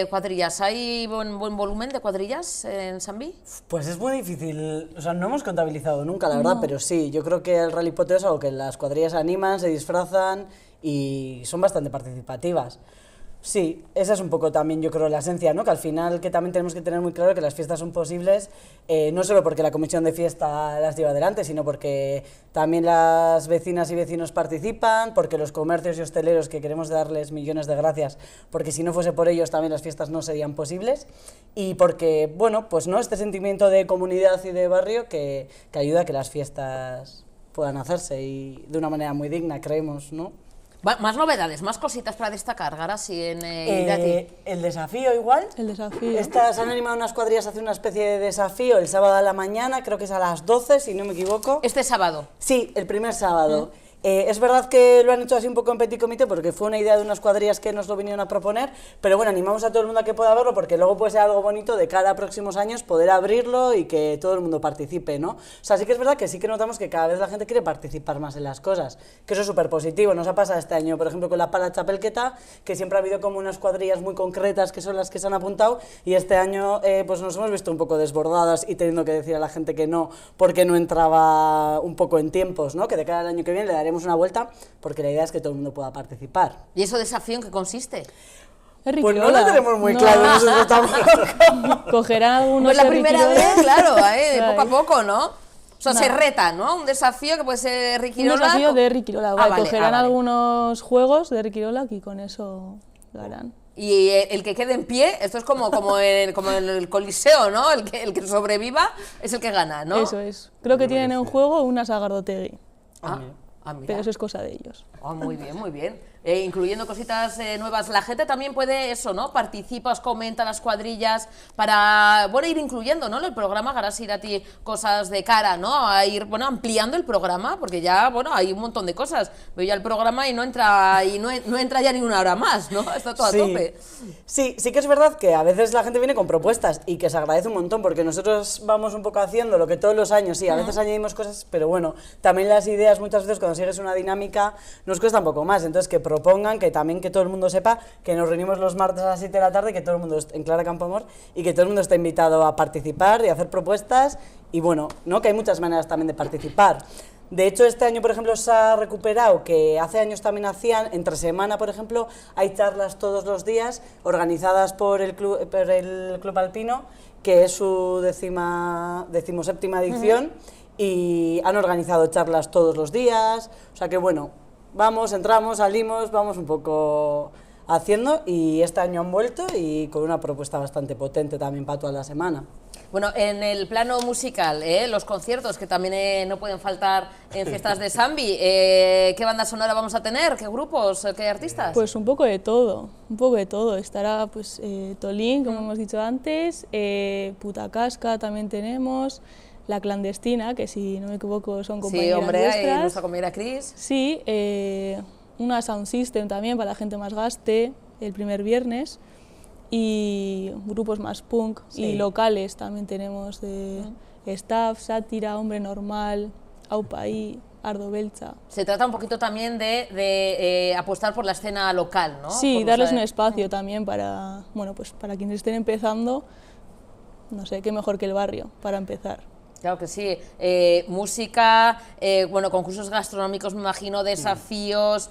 cuadrillas? ¿Hay buen volumen de cuadrillas en Sambi? Pues es muy difícil, o sea, no hemos contabilizado nunca, la verdad, pero sí, yo creo que el ralipoteo es algo que las cuadrillas animan, se disfrazan y son bastante participativas. Sí, esa es un poco también, yo creo, la esencia, ¿no? Que al final que también tenemos que tener muy claro que las fiestas son posibles, no solo porque la comisión de fiesta las lleva adelante, sino porque también las vecinas y vecinos participan, porque los comercios y hosteleros, que queremos darles millones de gracias, porque si no fuese por ellos también las fiestas no serían posibles, y porque, bueno, pues no, este sentimiento de comunidad y de barrio que ayuda a que las fiestas puedan hacerse y de una manera muy digna, creemos, ¿no? Más novedades, más cositas para destacar, Garasi, en Irati. El desafío igual. El desafío. Se han animado unas cuadrillas a hacer una especie de desafío el sábado a la mañana, creo que es a las 12, si no me equivoco. ¿Este sábado? Sí, el primer sábado. Es verdad que lo han hecho así un poco en petit comité porque fue una idea de unas cuadrillas que nos lo vinieron a proponer, pero bueno, animamos a todo el mundo a que pueda verlo porque luego puede ser algo bonito de cara a próximos años poder abrirlo y que todo el mundo participe, ¿no? O sea, sí que es verdad que sí que notamos que cada vez la gente quiere participar más en las cosas, que eso es súper positivo. Nos ha pasado este año, por ejemplo, con la Pala Chapelqueta, que siempre ha habido como unas cuadrillas muy concretas que son las que se han apuntado y este año pues nos hemos visto un poco desbordadas y teniendo que decir a la gente que no porque no entraba un poco en tiempos, ¿no? Que de cara al año que viene le daremos una vuelta porque la idea es que todo el mundo pueda participar. ¿Y eso desafío en qué consiste? Pues no lo tenemos muy claro, nosotros tampoco. Cogerán algunos. Pues la primera vez, claro, poco a poco, ¿no? O sea, se retan, ¿no? Un desafío que puede ser Riquirola. Un desafío de Riquirola, vale. Cogerán algunos juegos de Riquirola y con eso lo harán. Y el que quede en pie, esto es como el Coliseo, ¿no? El que sobreviva es el que gana, ¿no? Eso es. Creo que tienen en juego una Sagardotegui. Mira. Pero eso es cosa de ellos. Oh, muy bien, muy bien. Incluyendo cositas nuevas. La gente también puede eso, ¿no? Participas, comenta las cuadrillas para, bueno, ir incluyendo, ¿no? En el programa, harás ir a ti cosas de cara, ¿no? A ir, bueno, ampliando el programa, porque ya, bueno, hay un montón de cosas. Veo ya el programa y no entra ya ni una hora más, ¿no? Está todo a tope. Sí que es verdad que a veces la gente viene con propuestas y que se agradece un montón, porque nosotros vamos un poco haciendo lo que todos los años, sí, a veces añadimos cosas, pero bueno, también las ideas muchas veces cuando sigues una dinámica nos cuesta un poco más, entonces que propongan, que también que todo el mundo sepa que nos reunimos los martes a las 7 de la tarde, que todo el mundo en Clara Campoamor y que todo el mundo está invitado a participar y a hacer propuestas y bueno, ¿no? Que hay muchas maneras también de participar. De hecho, este año, por ejemplo, se ha recuperado, que hace años también hacían, entre semana, por ejemplo, hay charlas todos los días organizadas por el Club Alpino, que es su 17ª edición, y han organizado charlas todos los días, o sea que bueno, vamos, entramos, salimos, vamos un poco haciendo y este año han vuelto y con una propuesta bastante potente también para toda la semana. Bueno, en el plano musical, los conciertos que también no pueden faltar en fiestas de Sambi, ¿qué banda sonora vamos a tener? ¿Qué grupos? ¿Qué artistas? Pues un poco de todo. Estará pues Tolín, como hemos dicho antes, Puta Casca también tenemos, La Clandestina, que si no me equivoco son compañeras nuestras. Sí, hombre, nuestra compañera Cris. Sí, una Sound System también para la gente más gaste, el primer viernes, y grupos más punk y locales también tenemos de Staff, Sátira, Hombre Normal, Aupaí, Ardo Belcha. Se trata un poquito también de apostar por la escena local, ¿no? Sí, darles un espacio también para, bueno, pues para quienes estén empezando, no sé, qué mejor que el barrio para empezar. Claro que sí, música, bueno, concursos gastronómicos, me imagino, desafíos,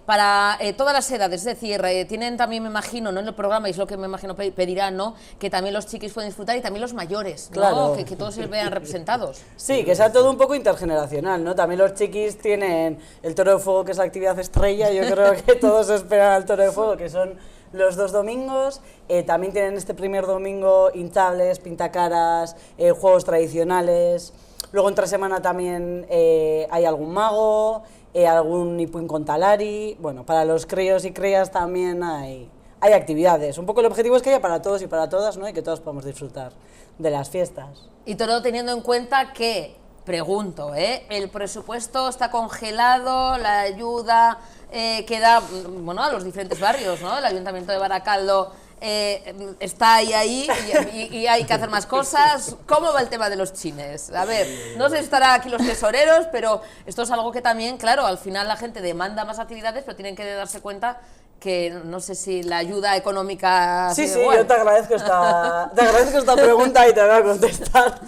para todas las edades, es decir, tienen también, me imagino, ¿no? En el programa, y es lo que me imagino pedirán, ¿no? Que también los chiquis pueden disfrutar y también los mayores, ¿no? Claro. Que todos se vean representados. Sí, que sea todo un poco intergeneracional, ¿no? También los chiquis tienen el Toro de Fuego, que es la actividad estrella, yo creo que todos esperan al Toro de Fuego, que son los 2 domingos, también tienen este primer domingo hinchables, pintacaras, juegos tradicionales, luego entre semana también hay algún mago, algún Ipuin con Talari, bueno, para los críos y crías también hay actividades, un poco el objetivo es que haya para todos y para todas, ¿no? Y que todos podamos disfrutar de las fiestas. Y todo teniendo en cuenta que, pregunto, el presupuesto está congelado, la ayuda que da, bueno, a los diferentes barrios, ¿no? El Ayuntamiento de Baracaldo está ahí y hay que hacer más cosas. ¿Cómo va el tema de los chines? A ver, no sé si estarán aquí los tesoreros, pero esto es algo que también, claro, al final la gente demanda más actividades, pero tienen que darse cuenta que no sé si la ayuda económica... Sí, yo te agradezco esta pregunta y te voy a contestar.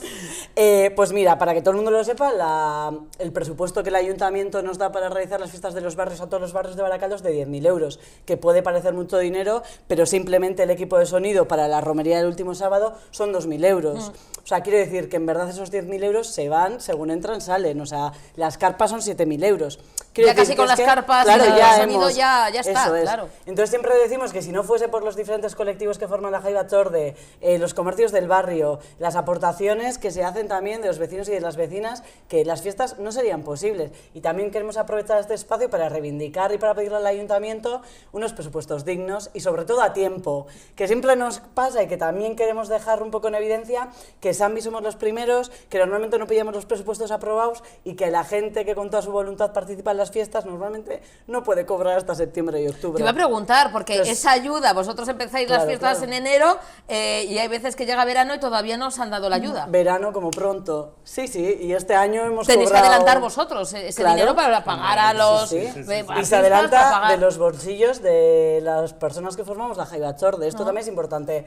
Pues mira, para que todo el mundo lo sepa, el presupuesto que el Ayuntamiento nos da para realizar las fiestas de los barrios a todos los barrios de Baracaldo es de 10.000 euros, que puede parecer mucho dinero, pero simplemente el equipo de sonido para la romería del último sábado son 2.000 euros. O sea, quiero decir que en verdad esos 10.000 euros se van, según entran, salen. O sea, las carpas son 7.000 euros. Ya casi con las carpas claro, y el sonido ya está, eso es. Claro. Entonces siempre decimos que si no fuese por los diferentes colectivos que forman la Jaiba Torde, los comercios del barrio, las aportaciones que se hacen también de los vecinos y de las vecinas, que las fiestas no serían posibles. Y también queremos aprovechar este espacio para reivindicar y para pedirle al Ayuntamiento unos presupuestos dignos y sobre todo a tiempo, que siempre nos pasa y que también queremos dejar un poco en evidencia que Sambi somos los primeros, que normalmente no pillamos los presupuestos aprobados y que la gente que con toda su voluntad participa en las fiestas normalmente no puede cobrar hasta septiembre y octubre. Te iba a preguntar, porque pues, esa ayuda, vosotros empezáis las fiestas en enero y hay veces que llega verano y todavía no os han dado la ayuda. Verano como pronto, sí, y este año hemos Tenéis cobrado... que adelantar vosotros ese dinero para pagar a los... Y se adelanta de los bolsillos de las personas que formamos la Jaiba Torde. Esto también es importante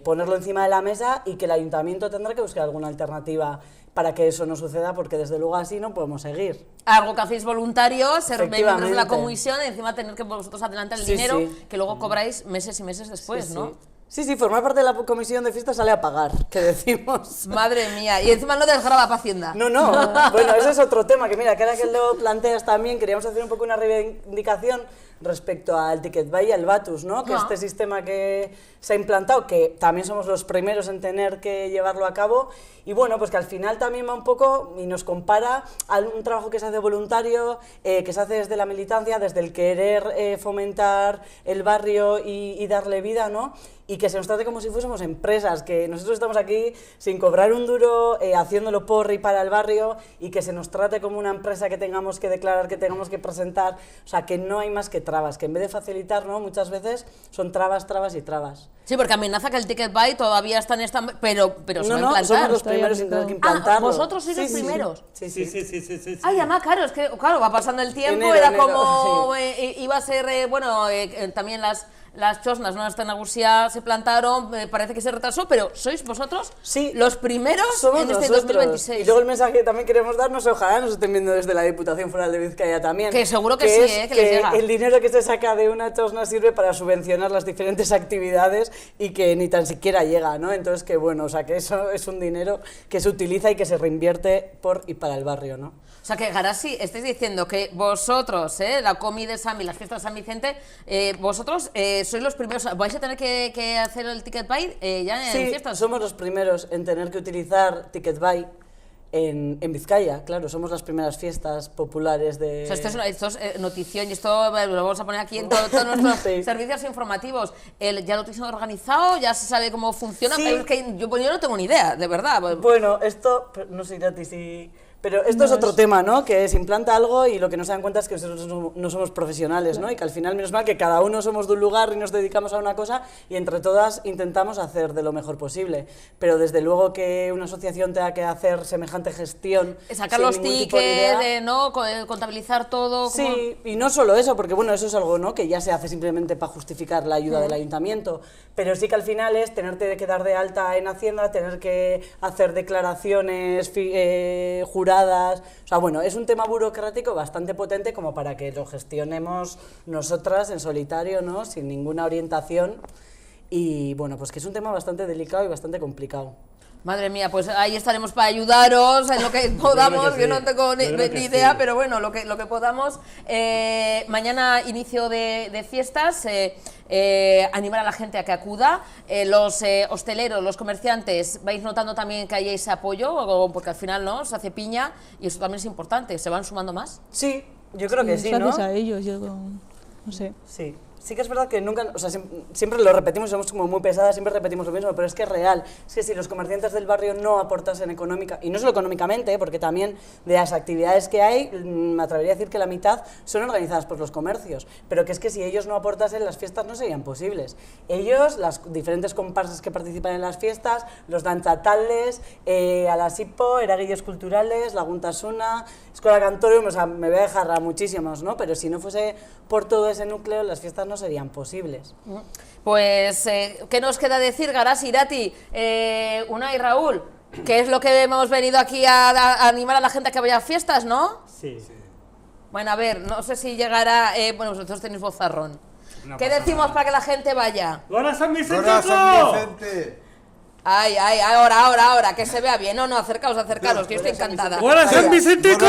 ponerlo encima de la mesa y que el Ayuntamiento tendrá que buscar alguna alternativa para que eso no suceda, porque desde luego así no podemos seguir. Algo que hacéis voluntario, ser miembros de la comisión y encima tener que vosotros adelantar el dinero que luego cobráis meses y meses después, ¿no? Sí, formar parte de la comisión de fiestas sale a pagar, que decimos. Madre mía, y encima no te desgraba para Hacienda. No, bueno, ese es otro tema, que mira, que ahora que lo planteas también, queríamos hacer un poco una reivindicación respecto al Ticket Buy y al Batus, ¿no? Que este sistema que se ha implantado, que también somos los primeros en tener que llevarlo a cabo, y bueno, pues que al final también va un poco y nos compara a un trabajo que se hace voluntario, que se hace desde la militancia, desde el querer fomentar el barrio y darle vida, ¿no? Y que se nos trate como si fuésemos empresas, que nosotros estamos aquí sin cobrar un duro, haciéndolo por y para el barrio, y que se nos trate como una empresa que tengamos que declarar, que tengamos que presentar, o sea, que no hay más que trabas, que en vez de facilitar, ¿no? Muchas veces son trabas, trabas y trabas. Sí, porque amenaza que el Ticket Buy todavía está en esta... Pero se va a implantar. Somos los primeros en tener que implantarlo. ¿Vosotros sois los primeros? Sí. Ay, además, claro, es que va pasando el tiempo, como... iba a ser, también las chosnas, ¿no? Esta Nagusia se plantaron, parece que se retrasó, pero ¿sois vosotros los primeros en este 2026? Y luego el mensaje que también queremos darnos, ojalá nos estén viendo desde la Diputación Foral de Vizcaya también. Que seguro que sí, que les llega. El dinero que se saca de una chosna sirve para subvencionar las diferentes actividades y que ni tan siquiera llega, ¿no? Entonces, que bueno, o sea, que eso es un dinero que se utiliza y que se reinvierte por y para el barrio, ¿no? O sea, que Garasi, estáis diciendo que vosotros, la Comi de Sami, las fiestas de San Vicente, vosotros sois los primeros, vais a tener que hacer el Ticket Buy ya en fiestas. Sí, somos los primeros en tener que utilizar Ticket Buy en Vizcaya, claro, somos las primeras fiestas populares de... O sea, esto es notición y esto lo vamos a poner aquí en todos nuestros servicios informativos. ¿Ya lo tenéis organizado? ¿Ya se sabe cómo funciona? Sí. Es que yo no tengo ni idea, de verdad. Bueno, esto, no sé, Irati, si... Pero esto es otro tema, ¿no? Que se implanta algo y lo que no se dan cuenta es que nosotros no somos profesionales, ¿no? Y que al final, menos mal que cada uno somos de un lugar y nos dedicamos a una cosa y entre todas intentamos hacer de lo mejor posible. Pero desde luego que una asociación tenga que hacer semejante gestión... Sacar los tickets, ¿no? Contabilizar todo... Sí, y no solo eso, porque bueno, eso es algo, ¿no? Que ya se hace simplemente para justificar la ayuda del ayuntamiento, pero sí que al final es tenerte que dar de alta en Hacienda, tener que hacer declaraciones juradas. O sea, bueno, es un tema burocrático bastante potente como para que lo gestionemos nosotras en solitario, ¿no? Sin ninguna orientación. Y bueno, pues que es un tema bastante delicado y bastante complicado. Madre mía, pues ahí estaremos para ayudaros en lo que podamos, yo no tengo ni idea, pero bueno, lo que podamos. Mañana inicio de fiestas, animar a la gente a que acuda. Los hosteleros, los comerciantes, vais notando también que hay ese apoyo, porque al final no se hace piña y eso también es importante. ¿Se van sumando más? Sí, yo creo que sí, ¿no? Gracias a ellos, yo no sé. Sí. Sí que es verdad que nunca, o sea, siempre lo repetimos, somos como muy pesadas, siempre repetimos lo mismo, pero es que es real. Es que si los comerciantes del barrio no aportasen económica, y no solo económicamente, porque también de las actividades que hay, me atrevería a decir que la mitad son organizadas por los comercios, pero que es que si ellos no aportasen, las fiestas no serían posibles. Ellos, las diferentes comparsas que participan en las fiestas, los dantzatales, a las IPO, eraguillos culturales, Laguntasuna, Escola Cantorium, o sea, me voy a dejar a muchísimos, ¿no? Pero si no fuese por todo ese núcleo, las fiestas no serían posibles. Pues, ¿qué nos queda decir, Garasi, Irati, Unai, Raúl? ¿Qué es lo que hemos venido aquí a animar a la gente a que vaya a fiestas, no? Sí. Bueno, a ver, no sé si llegará... bueno, vosotros tenéis vozarrón. ¿Qué decimos para que la gente vaya? ¡Gora San Vicente! ¡Gora San Vicente! Ay, ahora, que se vea bien. No, acercaos, que yo estoy encantada. ¡Gora San Vicentico!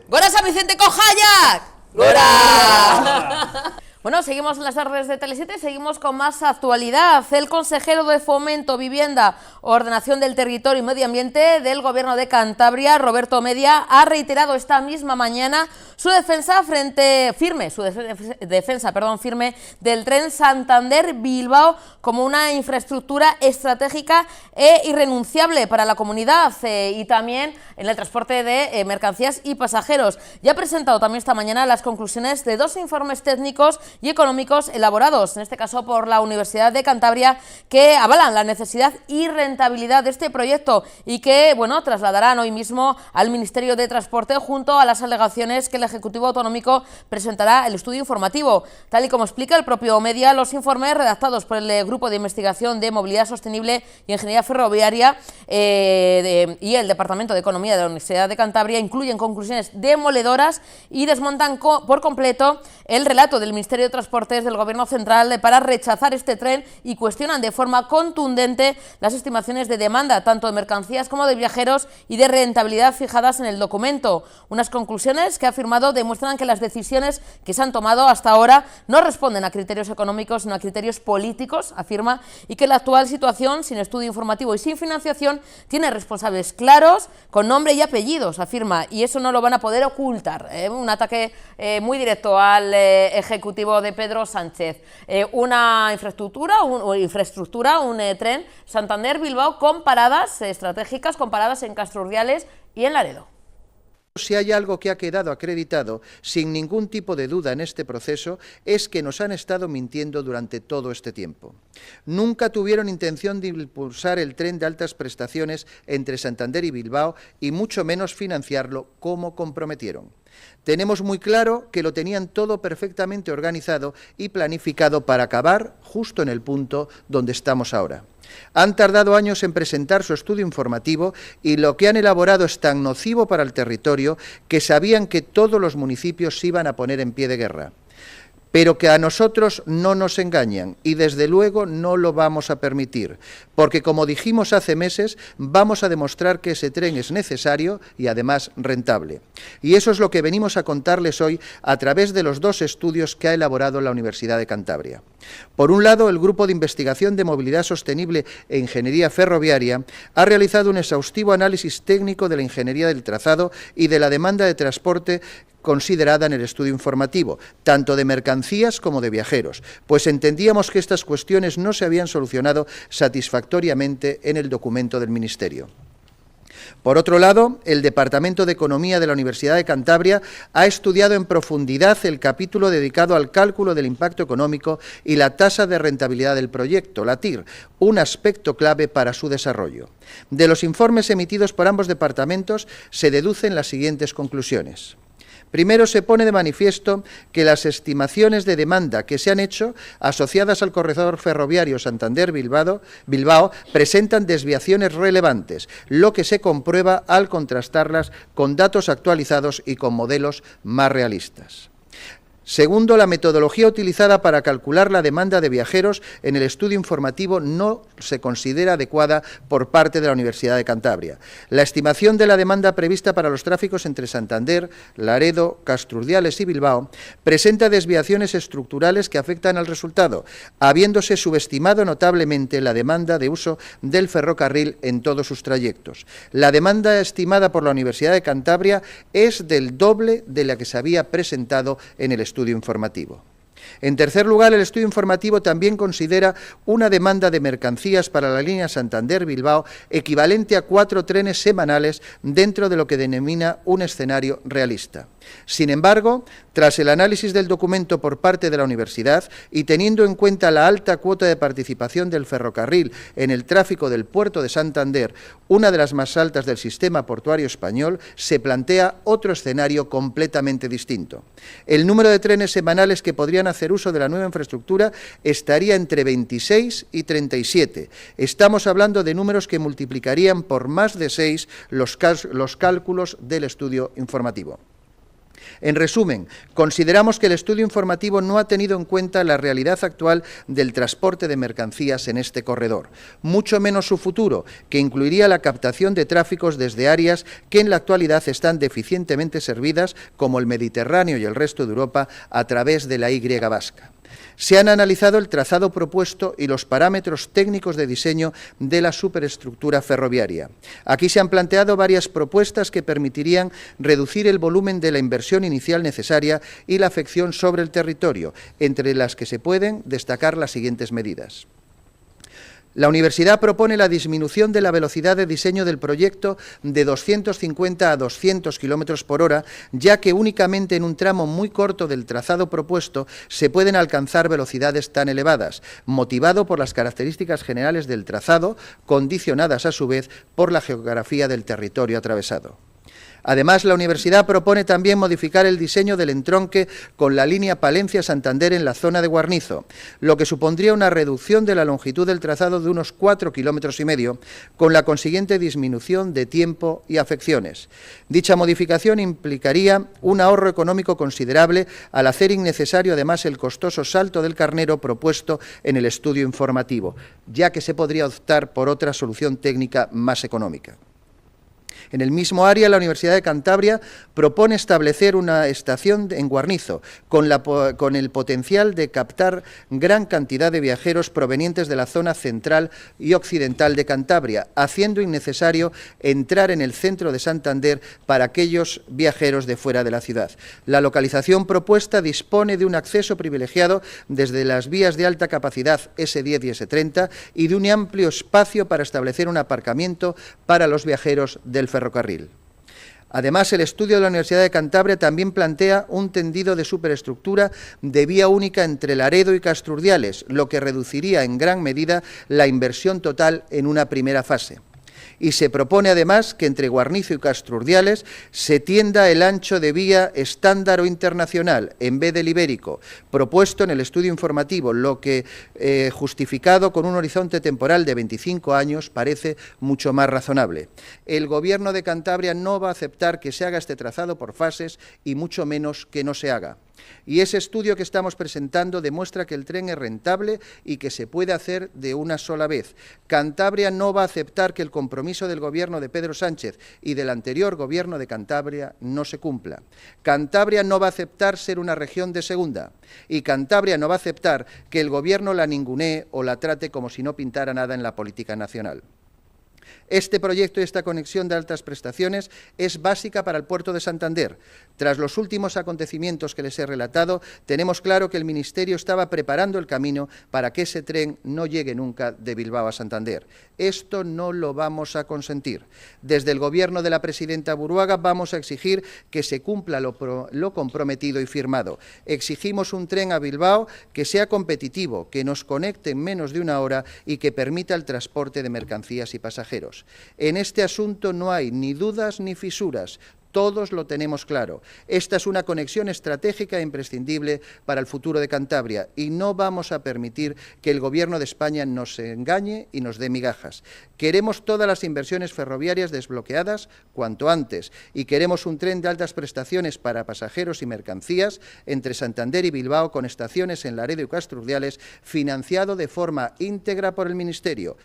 ¡Gora San Vicente Hayak! ¡Gora! Bueno, seguimos en las tardes de Tele7, seguimos con más actualidad. El consejero de Fomento, Vivienda, Ordenación del Territorio y Medio Ambiente del Gobierno de Cantabria, Roberto Media, ha reiterado esta misma mañana su defensa firme del tren Santander-Bilbao como una infraestructura estratégica e irrenunciable para la comunidad y también en el transporte de mercancías y pasajeros. Ya ha presentado también esta mañana las conclusiones de 2 informes técnicos y económicos elaborados, en este caso por la Universidad de Cantabria, que avalan la necesidad y rentabilidad de este proyecto y que, bueno, trasladarán hoy mismo al Ministerio de Transporte junto a las alegaciones que le Ejecutivo Autonómico presentará el estudio informativo. Tal y como explica el propio Media, los informes redactados por el Grupo de Investigación de Movilidad Sostenible y Ingeniería Ferroviaria y el Departamento de Economía de la Universidad de Cantabria incluyen conclusiones demoledoras y desmontan por completo el relato del Ministerio de Transportes del Gobierno Central para rechazar este tren y cuestionan de forma contundente las estimaciones de demanda, tanto de mercancías como de viajeros, y de rentabilidad fijadas en el documento. Unas conclusiones que ha afirmado demuestran que las decisiones que se han tomado hasta ahora no responden a criterios económicos, sino a criterios políticos, afirma, y que la actual situación, sin estudio informativo y sin financiación, tiene responsables claros, con nombre y apellidos, afirma, y eso no lo van a poder ocultar. Un ataque muy directo al Ejecutivo de Pedro Sánchez. Una infraestructura, un tren Santander-Bilbao con paradas estratégicas, con paradas en Castrurdiales y en Laredo. Si hay algo que ha quedado acreditado sin ningún tipo de duda en este proceso es que nos han estado mintiendo durante todo este tiempo. Nunca tuvieron intención de impulsar el tren de altas prestaciones entre Santander y Bilbao y mucho menos financiarlo como comprometieron. Tenemos muy claro que lo tenían todo perfectamente organizado y planificado para acabar justo en el punto donde estamos ahora. Han tardado años en presentar su estudio informativo y lo que han elaborado es tan nocivo para el territorio que sabían que todos los municipios se iban a poner en pie de guerra. Pero que a nosotros no nos engañan y desde luego no lo vamos a permitir, porque como dijimos hace meses, vamos a demostrar que ese tren es necesario y además rentable. Y eso es lo que venimos a contarles hoy a través de los dos estudios que ha elaborado la Universidad de Cantabria. Por un lado, el Grupo de Investigación de Movilidad Sostenible e Ingeniería Ferroviaria ha realizado un exhaustivo análisis técnico de la ingeniería del trazado y de la demanda de transporte considerada en el estudio informativo, tanto de mercancías como de viajeros, pues entendíamos que estas cuestiones no se habían solucionado satisfactoriamente en el documento del Ministerio. Por otro lado, el Departamento de Economía de la Universidad de Cantabria ha estudiado en profundidad el capítulo dedicado al cálculo del impacto económico y la tasa de rentabilidad del proyecto, la TIR, un aspecto clave para su desarrollo. De los informes emitidos por ambos departamentos se deducen las siguientes conclusiones. Primero, se pone de manifiesto que las estimaciones de demanda que se han hecho, asociadas al corredor ferroviario Santander-Bilbao, presentan desviaciones relevantes, lo que se comprueba al contrastarlas con datos actualizados y con modelos más realistas. Segundo, la metodología utilizada para calcular la demanda de viajeros en el estudio informativo no se considera adecuada por parte de la Universidad de Cantabria. La estimación de la demanda prevista para los tráficos entre Santander, Laredo, Castrurdiales y Bilbao presenta desviaciones estructurales que afectan al resultado, habiéndose subestimado notablemente la demanda de uso del ferrocarril en todos sus trayectos. La demanda estimada por la Universidad de Cantabria es del doble de la que se había presentado en el estudio informativo. En tercer lugar, el estudio informativo también considera una demanda de mercancías para la línea Santander-Bilbao equivalente a 4 trenes semanales dentro de lo que denomina un escenario realista. Sin embargo, tras el análisis del documento por parte de la universidad y teniendo en cuenta la alta cuota de participación del ferrocarril en el tráfico del puerto de Santander, una de las más altas del sistema portuario español, se plantea otro escenario completamente distinto. El número de trenes semanales que podrían hacer uso de la nueva infraestructura estaría entre 26 y 37. Estamos hablando de números que multiplicarían por más de 6 los cálculos del estudio informativo. En resumen, consideramos que el estudio informativo no ha tenido en cuenta la realidad actual del transporte de mercancías en este corredor, mucho menos su futuro, que incluiría la captación de tráficos desde áreas que en la actualidad están deficientemente servidas, como el Mediterráneo y el resto de Europa, a través de la Y vasca. Se han analizado el trazado propuesto y los parámetros técnicos de diseño de la superestructura ferroviaria. Aquí se han planteado varias propuestas que permitirían reducir el volumen de la inversión inicial necesaria y la afección sobre el territorio, entre las que se pueden destacar las siguientes medidas. La universidad propone la disminución de la velocidad de diseño del proyecto de 250 a 200 km por hora, ya que únicamente en un tramo muy corto del trazado propuesto se pueden alcanzar velocidades tan elevadas, motivado por las características generales del trazado, condicionadas a su vez por la geografía del territorio atravesado. Además, la universidad propone también modificar el diseño del entronque con la línea Palencia-Santander en la zona de Guarnizo, lo que supondría una reducción de la longitud del trazado de unos 4,5 kilómetros, con la consiguiente disminución de tiempo y afecciones. Dicha modificación implicaría un ahorro económico considerable al hacer innecesario además el costoso salto del Carnero propuesto en el estudio informativo, ya que se podría optar por otra solución técnica más económica. En el mismo área, la Universidad de Cantabria propone establecer una estación en Guarnizo, con el potencial de captar gran cantidad de viajeros provenientes de la zona central y occidental de Cantabria, haciendo innecesario entrar en el centro de Santander para aquellos viajeros de fuera de la ciudad. La localización propuesta dispone de un acceso privilegiado desde las vías de alta capacidad S10 y S30 y de un amplio espacio para establecer un aparcamiento para los viajeros del ferrocarril. Además, el estudio de la Universidad de Cantabria también plantea un tendido de superestructura de vía única entre Laredo y Castrurdiales, lo que reduciría en gran medida la inversión total en una primera fase. Y se propone además que entre Guarnizo y Castrurdiales se tienda el ancho de vía estándar o internacional en vez del ibérico, propuesto en el estudio informativo, lo que, justificado con un horizonte temporal de 25 años, parece mucho más razonable. El Gobierno de Cantabria no va a aceptar que se haga este trazado por fases y mucho menos que no se haga. Y ese estudio que estamos presentando demuestra que el tren es rentable y que se puede hacer de una sola vez. Cantabria no va a aceptar que el compromiso del Gobierno de Pedro Sánchez y del anterior Gobierno de Cantabria no se cumpla. Cantabria no va a aceptar ser una región de segunda. Y Cantabria no va a aceptar que el Gobierno la ningunee o la trate como si no pintara nada en la política nacional. Este proyecto y esta conexión de altas prestaciones es básica para el puerto de Santander. Tras los últimos acontecimientos que les he relatado, tenemos claro que el Ministerio estaba preparando el camino para que ese tren no llegue nunca de Bilbao a Santander. Esto no lo vamos a consentir. Desde el Gobierno de la presidenta Buruaga vamos a exigir que se cumpla lo comprometido y firmado. Exigimos un tren a Bilbao que sea competitivo, que nos conecte en menos de una hora y que permita el transporte de mercancías y pasajeros. En este asunto no hay ni dudas ni fisuras. Todos lo tenemos claro. Esta es una conexión estratégica e imprescindible para el futuro de Cantabria y no vamos a permitir que el Gobierno de España nos engañe y nos dé migajas. Queremos todas las inversiones ferroviarias desbloqueadas cuanto antes y queremos un tren de altas prestaciones para pasajeros y mercancías entre Santander y Bilbao con estaciones en Laredo y Castrurdiales financiado de forma íntegra por el Ministerio.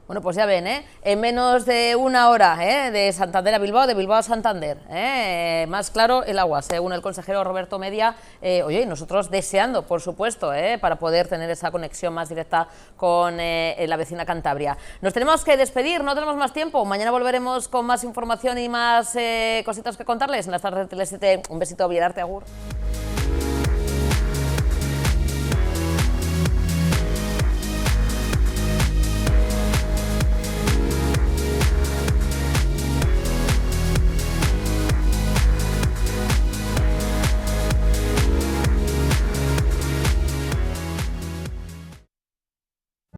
Bueno, pues ya ven, en menos de una hora de Santander a Bilbao, de Bilbao a Santander, más claro el agua, según el consejero Roberto Media. Oye, y nosotros deseando, por supuesto, para poder tener esa conexión más directa con la vecina Cantabria. Nos tenemos que despedir, no tenemos más tiempo. Mañana volveremos con más información y más cositas que contarles en las tardes de Tele7. Un besito, Villararte, agur.